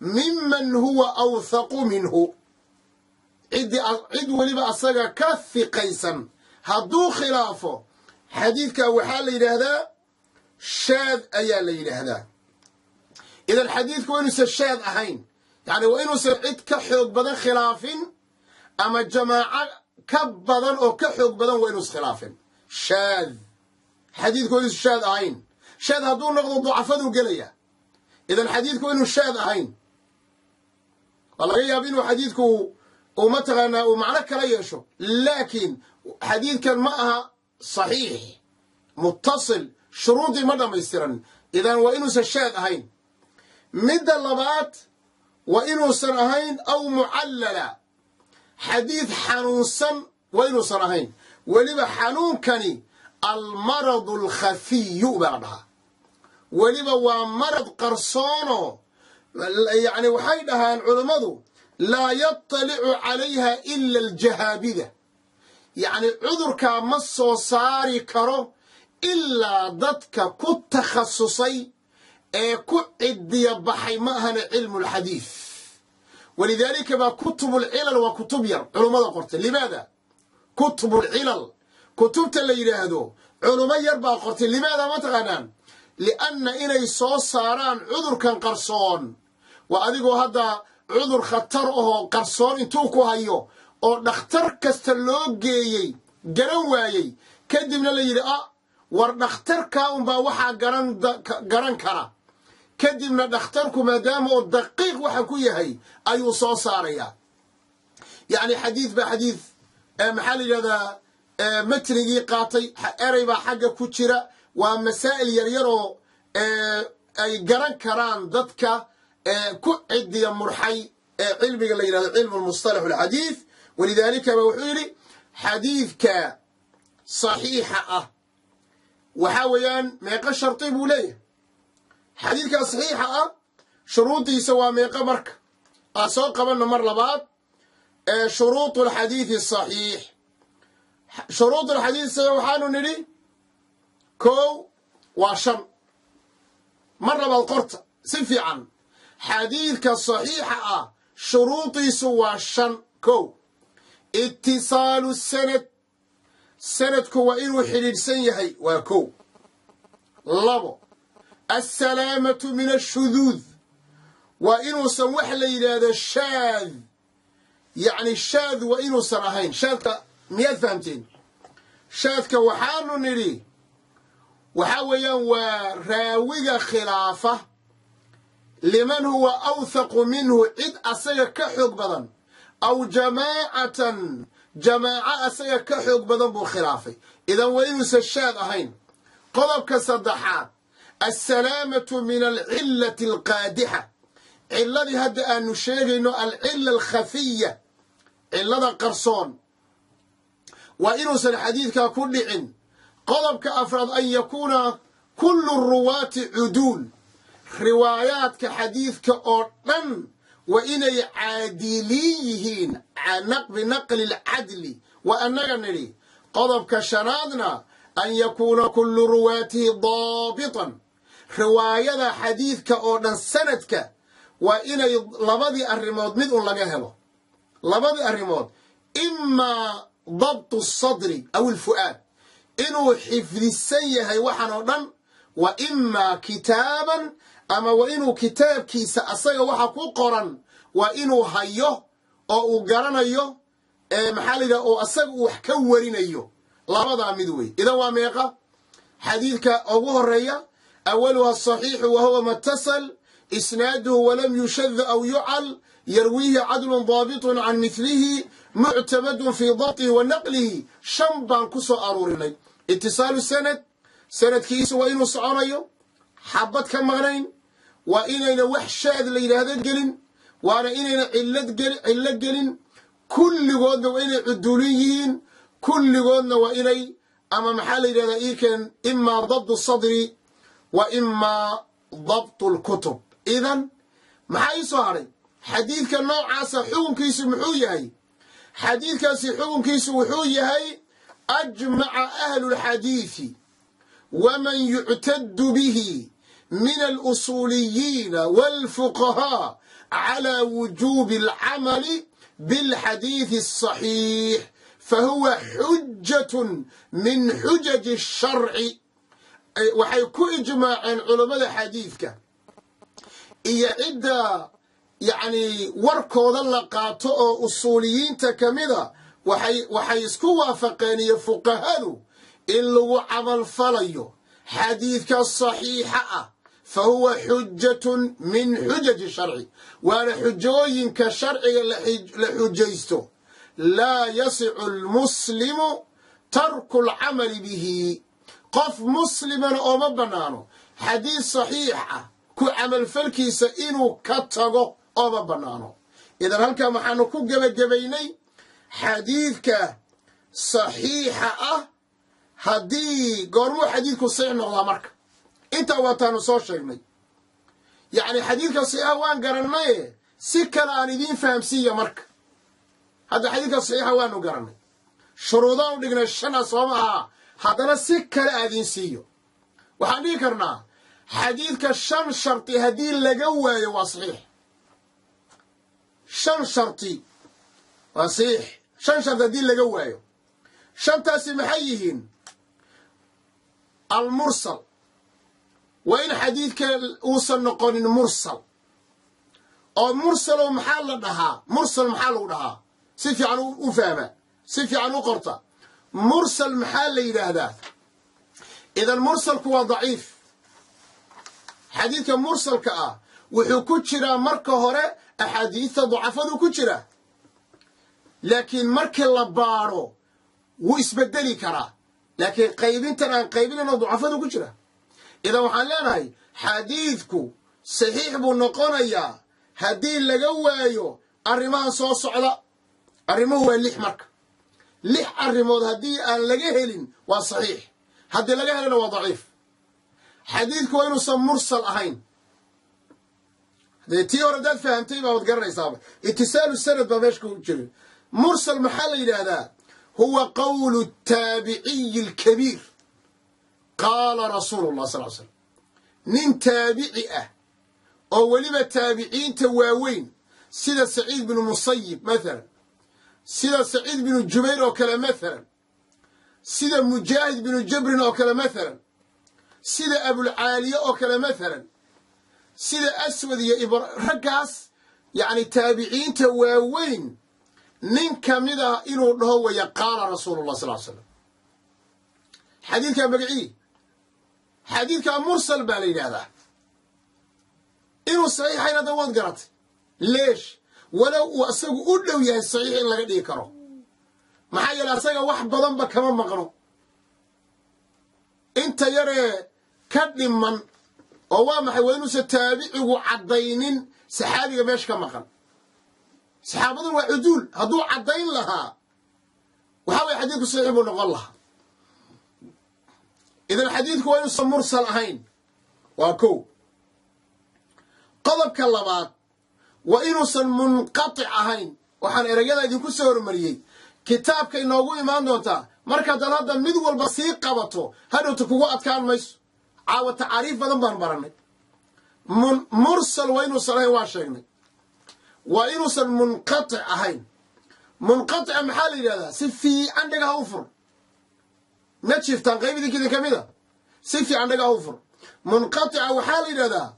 S3: ممن هو أوثق منه عد ولي بأساقا كثقيسا هدو خلافه حديث كوحال لهذا شاذ أيال لهذا إذا الحديث كوينوس الشاذ أهين يعني وإنوس عد كحوق بدن خلاف أما جماعة كبدن أو كحوق بدن وإنوس خلاف شاذ حديث كوينوس الشاذ أهين شاذ هدو نقضوا ضعفاته قليا إذا الحديث كوينوس الشاذ أهين والله يابينو حديثكو ومتغنى ومعنى كلا يشو لكن حديث كان معها صحيح متصل شروطي مدى ميسترن إذا وإنوس الشاذ أهين مدى اللبات وإنوس أهين أو معللة حديث حنوسا وإنوس أهين ولما حنون كان المرض الخفي بعدها ولما هو مرض قرصانه يعني وحيدها العلماء لا يطلع عليها إلا الجهابذة يعني عذرك مصو صاري كرو إلا ضدك كنت تخصصي كعد بحي ماهن علم الحديث ولذلك ما كتب العلل وكتب ير علماء قرت لماذا كتب العلل كتبت اللي يرهدو علماء يربا قرت لماذا ما تغنان لأن إني صاران عذر كان قرصون وأدقوا هذا عذر خطره قرصون انتوكو هايو oo dhakhtar kasta loo geeyay garan waayay kadibna la yiri war dhakhtarka baa waxa garan kara kadibna dhakhtarku maadaama oo daqiiq waxa ku yahay ayuu soo saaraya yani xadiis ba xadiis maxalli hada matrigi qaatay eray ba xagga ku jira waa masaa'il yar yar oo ay garan karaan dadka ku cidiya murxay cilmiga la yiraahdo cilmu mustalah al hadith ولذلك بوحيري حديثك صحيحة وحاويان ميقا شرطي بوليه حديثك صحيحة شروطي سوا ميقا مرك أسوق قبلنا مرة بعض شروط الحديث الصحيح شروط الحديث سيوحانو نري كو وشم مرة بالقرط سفي عن حديثك الصحيحة شروطي سوا شم كو اتصال السند سندك وإنو حليل سيهي وكو لبو السلامة من الشذوذ وإنو سنوح ليلة هذا الشاذ يعني الشاذ وإنو سرهين شاذك 100 فهمتين شاذك وحانو نري وحاويا وراوية خلافة لمن هو أوثق منه عد أسيا كحق بدن أو جماعة أسيا كحق بدن بو خلافي إذا وإنو سشاذ أهين قضبك صدحات السلامة من العلة القادحة علة هذا أن نشيغ إنه العلة الخفية علة قرصون وإنه الحديث ككل عن قضب كأفراد أن يكون كل الرواة عدول روايات كحديث كأردن وإني عادليهين بنقل العدل وأننا نري قضب كشنادنا أن يكون كل رواته ضابطا رواية حديث كأردن سندك وإني لبدي الرمود مدن لقهله لبدي الرمود إما ضبط الصدر أو الفؤاد إنه حفظ السيئة وحنا وإما كتابا أما وإنه كتاب كيس أصيغ وحكو قرن وإنه هيه أو قرنيه محالي أو أصيغ وحكورينيه لابد مدوي إذا واميقا حديثك أبوه الرئي أولها الصحيح وهو ما اتصل إسناده ولم يشذ أو يعل يرويه عدل ضابط عن مثله معتمد في ضبطه ونقله شنبان كسو أروريني اتصال السند سند كيس وإنه صعريه حبت كمغنين وإننا وحشاد ليلة هذا الجلين وأنا إننا علة جلين كل قدنا وإنا عدوليين كل قدنا وإني أما محل إلى كان إما ضبط الصدر وإما ضبط الكتب إذن محاي صاري حديث كان نوع عسى حكم كيس محوية حديث كان حكم كيس محوية أجمع أهل الحديث ومن يعتد به من الأصوليين والفقهاء على وجوب العمل بالحديث الصحيح فهو حجة من حجج الشرع وحيكون إجماع علماء الحديث إيا يعني وركوذا لقاطو أصوليين تكمذا وحيسكوا وافقين فقهاء إلو عمل فليو حديثك الصحيحة فهو حجة من حجج الشرع وانا حجوين كشرع لحجيسته لا يسع المسلم ترك العمل به قف مسلما أو مبنانه حديث صحيحة كو عمل فالكيس إنو كتغو أو مبنانه إذا هل كما حانكو جبيني حديثك صحيحة هدي قرمو حديثك صحيح نغلا مركب انت واتانو سو شيغني يعني حديثك صحيح وان قرنay si kala aan idin fahamsiya marka hada xadiidka saxiixa waanu garanay shuruudaha u dhignay shana soomaha hadana si kala aadin siiyo waxaan dhigi karnaa xadiidka shan sharti hadii laga waayo waa saxiix shan sharti waa saxiix shan sharti hadii laga waayo shantaasi maxay yihiin المرسل وإن حديثك أوصل نقول مرسل أو مرسل محل لها مرسل محل لها سيفي عنه أفهمه سيفي عنه قرطة مرسل محل إلى هذا إذا المرسل هو ضعيف حديثك مرسل كأ وحكوشرا مركه هراء أحاديث ضعفه كوشرا لكن مركه لبارو وإسبدلي كرا لكن قيبين ترى قيبين أنه ضعفه كوشرا إذا وحلنا حديثك صحيح بالنقطة هدي اللي جوايو الرمان صوص على الرمان هو اللي حمرك لح الرمان هدي اللي جهلين وصحيح هدي اللي جهلين وضعيف حديثك وينو سم مرسل أهين ده تيور ده فهمتي ما وتقرن إصابة اتصال السند بمشكو جل مرسل محل إلى هذا هو قول التابعي الكبير قال رسول الله صلى الله عليه وسلم نين تابعئة أو ولما تابعين تواوين سيدة سعيد بن المصيب مثلا سيدة سعيد بن الجبير أو كلا مثلا سيدة مجاهد بن الجبر أو كلا مثلا سيدة أبو العالية أو كلا مثلا سيدة أسود يا رقاص يعني تابعين تواوين نين كاملة إنه هو يقال رسول الله صلى الله عليه وسلم حديث كان بقعيه حديث كان مرسل بالي هذا إنه صحيح حين دواد قرأت ليش ولو أساقوا قلوا يا الصحيح إلا قد يكروا محايا الأساقوا واحد بضنبا كمان مقنوا انت يرى كدن من ووامحي وينو ستابعه عضينين سحابي بيش كمقن سحابة وعدول هدو عضين لها وحاول حديث صحيح ونقل لها إذا الحديث هو ينصى مرسل أهين وكو قضب كاللبات وإنوسا منقطع أهين وحان إرقادا إذن كسور مريي كتاب كي نوغو إيمان دونتا مركا دانادا مدو البسيق قبطو هادو تكوغو أتكان ميسو عاوة تعريف بدن بانبارني مرسل وإنوسا لهي واشيغني وإنوسا منقطع أهين منقطع محالي هذا سفي عندك هوفر ما تشفتان غيبي ذي كذا كميدا سفي عندك هوفر منقطع وحالي هذا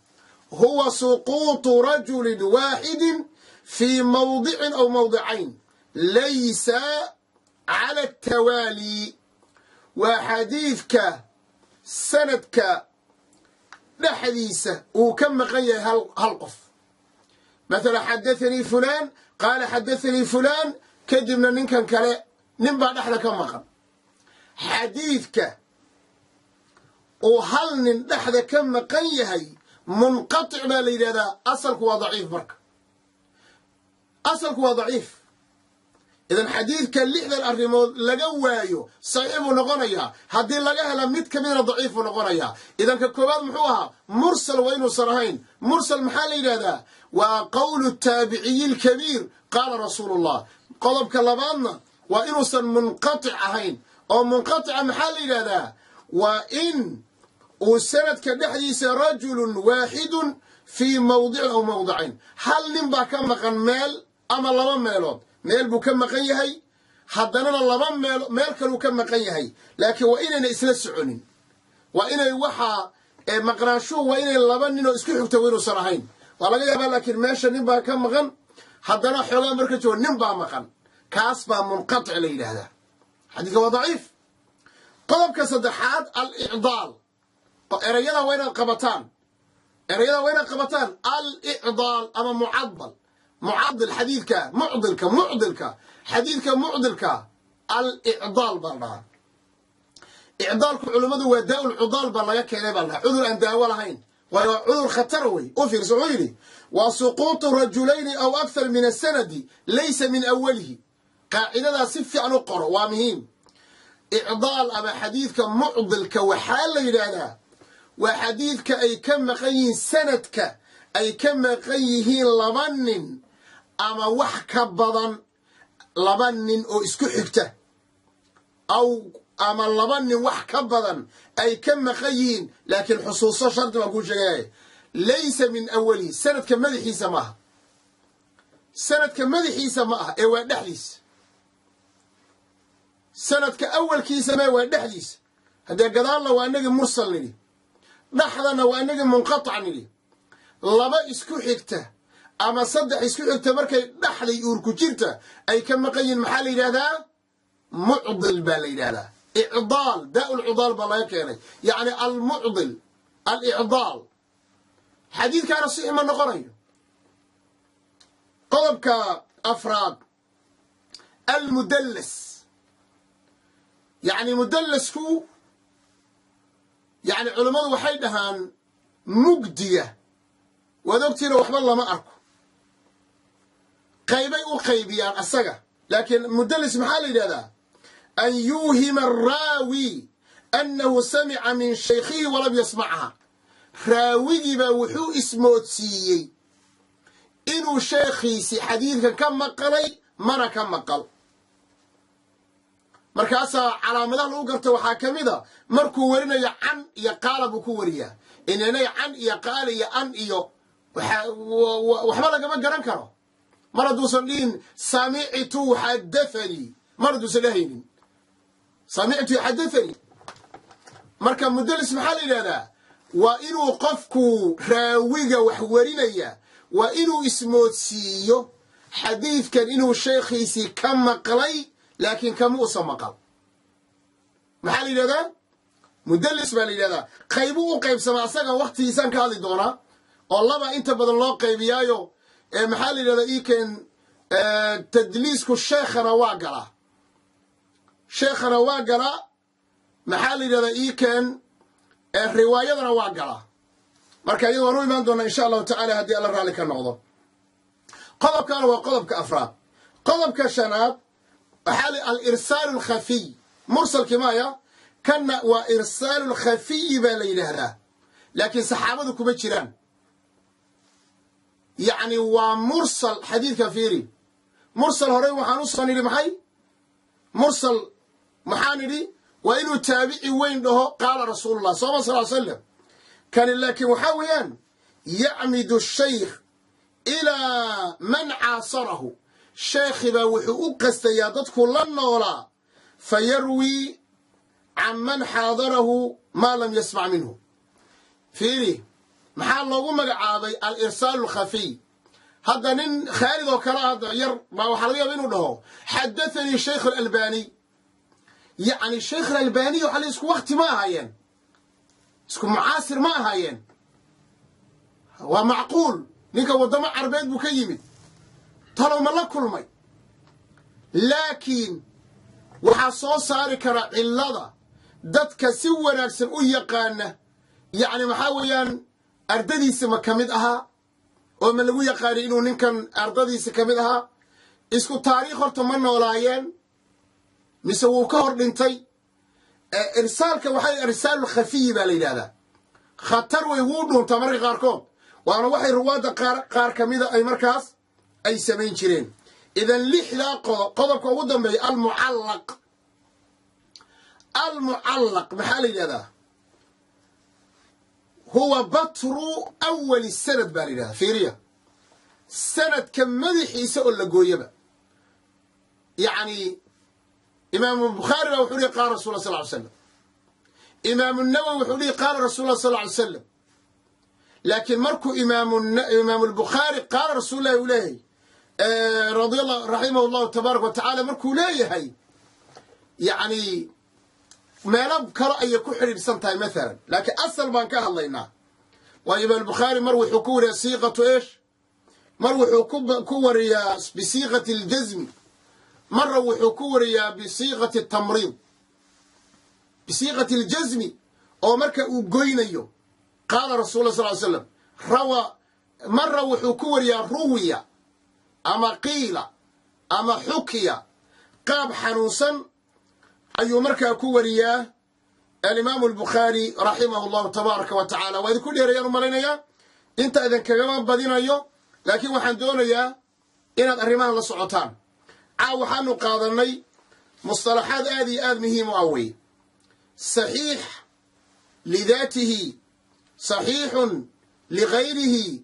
S3: هو سقوط رجل واحد في موضع أو موضعين ليس على التوالي وحديثك سندك لحديثة وكم غير هالقف مثلا حدثني فلان قال حدثني فلان كدبنا ننكن كلا نبع نحن كم مقام حديثك وهل نحن كم مقيهي منقطع ما لي هذا أصلك هو ضعيف برك أصلك هو ضعيف إذا حديثك اللي إذا الأرمود لجوايو صحيح ونغنيها هذه لجاها لميت كبيرة ضعيف ونغنيها إذا ككبار محوها مرسل وين صرهين مرسل محل هذا وقول التابعي الكبير قال رسول الله قلب كلامنا وإنسا منقطع هين أو منقطع محل هذا وإن وسند كدحديث رجل واحد في موضع أو موضعين هل نبا كم مقن مال أما لما مالود مال بو كم مقن يهي حدنا لما مال كلو كم مقن يهي لكن وإننا إسلا سعونين وإننا وحا مقناشو وإننا لبنين اسكو حكتوينو صراحين ولا يابا لكن ماشا نبا كم مقن حدنا حولا مركتو نبا مقن كاسبا منقطع ليلة هذا حديث هو ضعيف قلب كصدحات الإعضال إريانا وين القبطان إريانا وين القبطان الإعضال أما معضل حديثك معضلك حديثك معضلك الإعضال بالله إعضالك علماء هو داء العضال بالله يكيني بالله عذر أن داء ولا هين وعذر خطروي أفر سعيري وسقوط رجلين أو أكثر من السند ليس من أوله قاعدة صفي عن القرى ومهم إعضال أما حديثك معضلك وحال إلى وحديثك أي كم قيه سندك أي كم قيه لبن أما وحك بضن لبن أو اسكو حكته أو أما لبن وحك بضن أي كم قيه لكن حصوصا شرط ما أقول شيء ليس من أوله سندك مدحي سماها سندك مدحي سماها إيوه نحليس سندك أول كيس ما هو دحديث هذا قدر الله وأنك مرسل لي نحضنا وأنك منقطع لي لما اسكو حكته أما صدق اسكو حكته مركي دحلي يوركو جرته أي كم قين محلي هذا معضل بالي هذا إعضال داء العضال بالله يعني المعضل الإعضال حديث كان صحيح من نقرأه قلب كأفراد المدلس يعني مدلس هو يعني علماء وحيدهان مجدية ودكتور وحب الله ما أركو قيبي وقيبيان السجا لكن مدلس محلي هذا أن يوهم الراوي أنه سمع من شيخه ولم يسمعها راوي بوحو اسمه تسيي إنه شيخي سي حديث كم مقلي مرة كم مقل markaasa calaamadaha lagu garto waxa kamida markuu warinayo can iyo qaal buu ku wariyaa inay can iyo qaal iyo an iyo waxba laga garan karo maradu saliin sami'tu hadathani maradu salahaynin sami'tu hadathani marka mudallis maxal ilaa waa inuu qofku raawiga wax warinaya waa inuu ismoodsiiyo xadiidkan inuu sheekhiisi ka maqlay لكن كم أصمقل محل هذا مدلس بالي هذا قيبو قيب سمع سجى وقت يسان كهذه دونا والله ما أنت بدل الله قيبيايو محل هذا يمكن تدليسك الشيخنا واقرة شيخنا واقرة محل هذا يمكن روايتنا واقرة مركا يدوروا ما دونا إن شاء الله تعالى هدي الله رالك النقضة قلب كان وقلب كأفراد قلب كشناب حال الإرسال الخفي مرسل كمايا كان وإرسال الخفي بالليل هذا لكن صحابته كبتشران يعني ومرسل حديث كفيري مرسل هوري وحانوصني لمحي مرسل محاني وإنه تابعي وين له قال رسول الله صلى الله عليه وسلم كان لكن وحاويا يعمد الشيخ إلى من عاصره شيخ بوحوق استيادتك لن ولا فيروي عن من حاضره ما لم يسمع منه فيري محال لوgu magacaabay al-irsal al-khafi hada nin khalid oo kala hada yar ma waxa laga yaabaa inuu dhaho hadathani sheekh al-albani yani sheekh al-albani waxa isku waqti ma ahayeen isku mucaasir ma ahayeen waa macquul ninka wadamo carbeed buu ka yimid talo ma la kulmay laakiin waxa soo saari kara cilada dadka si wanaagsan u yaqaana yani waxa weeyaan ardadiisa ma kamid ahaa oo ma lagu yaqaan inuu ninkan ardadiisa kamid ahaa isku taariikh horta ma noolaayeen mise wuu ka hor dhintay irsaalka waxay irsaal khafiy baa la yiraahdaa khatar way wuu dhunta marka qaarkood waana waxay ruwaada qaar kamida ay markaas ay sameyn jireen idan lixda qodobka ugu dambeeyay al-mu'allaq maxaa la yiraahdaa هو بطر أول السند بالله فيريا سند كمدح يسأل لقويبة يعني إمام البخاري وحولي قال رسول الله صلى الله عليه وسلم إمام النووي وحولي قال رسول الله صلى الله عليه وسلم لكن مركو إمام البخاري قال رسول الله إليه رضي الله رحمه الله تبارك وتعالى مركو لا هي يعني ما لم كرأي كحري بسنتهاي مثلا لكن أصل بانكها الله ينام وإمام البخاري مروي حكوري صيغة إيش مروي حكوري بصيغة الجزم مروي حكوري بصيغة التمريض بصيغة الجزم أو مركا أقوينيو قال رسول الله صلى الله عليه وسلم روى مروي حكوري روية أما قيل أما حكي قاب حنوسا أي مركا كوريا الإمام البخاري رحمه الله تبارك وتعالى وإذا كل ريال مالينيا أنت إذا كمان بدينيو لكن وحن دونيا إن الرمان الله سعطان وحن قاضني مصطلحات هذه مهم أوي صحيح لذاته صحيح لغيره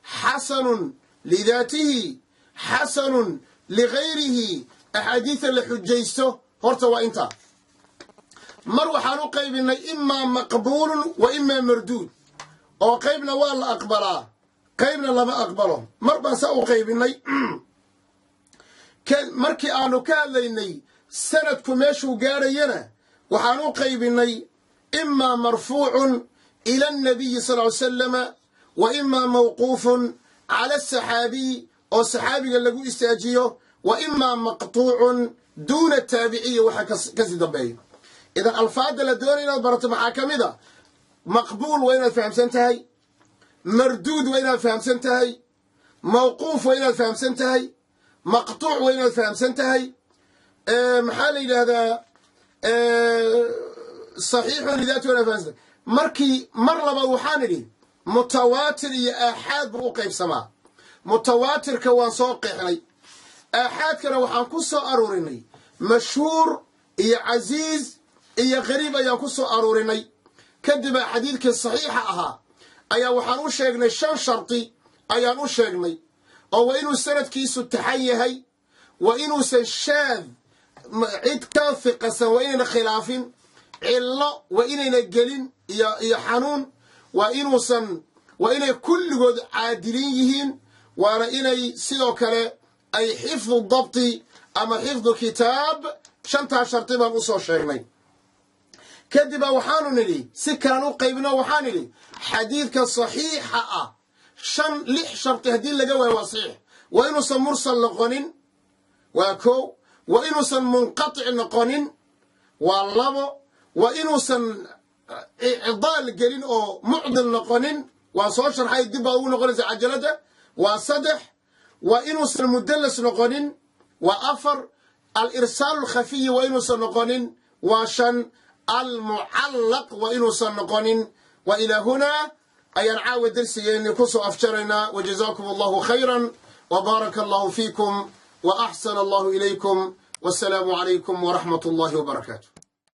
S3: حسن لذاته حسن لغيره أحاديث اللي حجيسته هرت وإنت مروحان قيبنا إما مقبول وإما مردود أو قيبنا والله أقبله قيبنا لما أقبله مربع سأو قيبنا مركي آنو كان ليني سندكم يشو قارينا وحانو قيبنا إما مرفوع إلى النبي صلى الله عليه وسلم وإما موقوف على السحابي أو السحابي اللي قو استاجيه وإما مقطوع دون التابعية وحكسي دبي إذا الفاظ لدوني نظرت محاكمة مقبول وين الفهم سنتهي مردود وين الفهم سنتهي موقوف وين الفهم سنتهي مقطوع وين الفهم سنتهي محالي هذا صحيح لذاته وين الفهم سنتهي مركي مرة بوحاني متواتر يا أحد بوقيب سماء متواتر كوان صوقي أحد كنا وحان كسو أروريني مشهور يا عزيز يا غريب يا كسو أروريني كدب حديثك الصحيحة أها أيا وحان وشيغني شان شرطي أيا وشيغني أو إنو سند كيسو التحيي وإنو سنشاذ عيد كافق سوين خلاف علا وإننا قلين يا حنون وإننا كل قد عادلين وأنا إني سيدو كلا أي حفظ الضبط أما حفظ كتاب شنطة شرطي ما بصو شيغني كدب وحانو نلي سكانو قيبنا وحانو لي حديثك صحيحة شن لح شرطي هدين لقوة وصيح وإنو سن مرسل لقنين وكو وإنو سن منقطع لقنين والله وإنو سن إعضال قلين أو معضل لقنين وصوشر حي الدبا أولو قنين عجلته وصدح وإنو سن مدلس لقنين وأفر الإرسال الخفي وإنو سن لقنين وشن المعلق وإنو سن لقنين وإلى هنا أيان عاود درسي إني كسو أفجرنا وجزاكم الله خيرا وبارك الله فيكم وأحسن الله إليكم والسلام عليكم ورحمة الله وبركاته.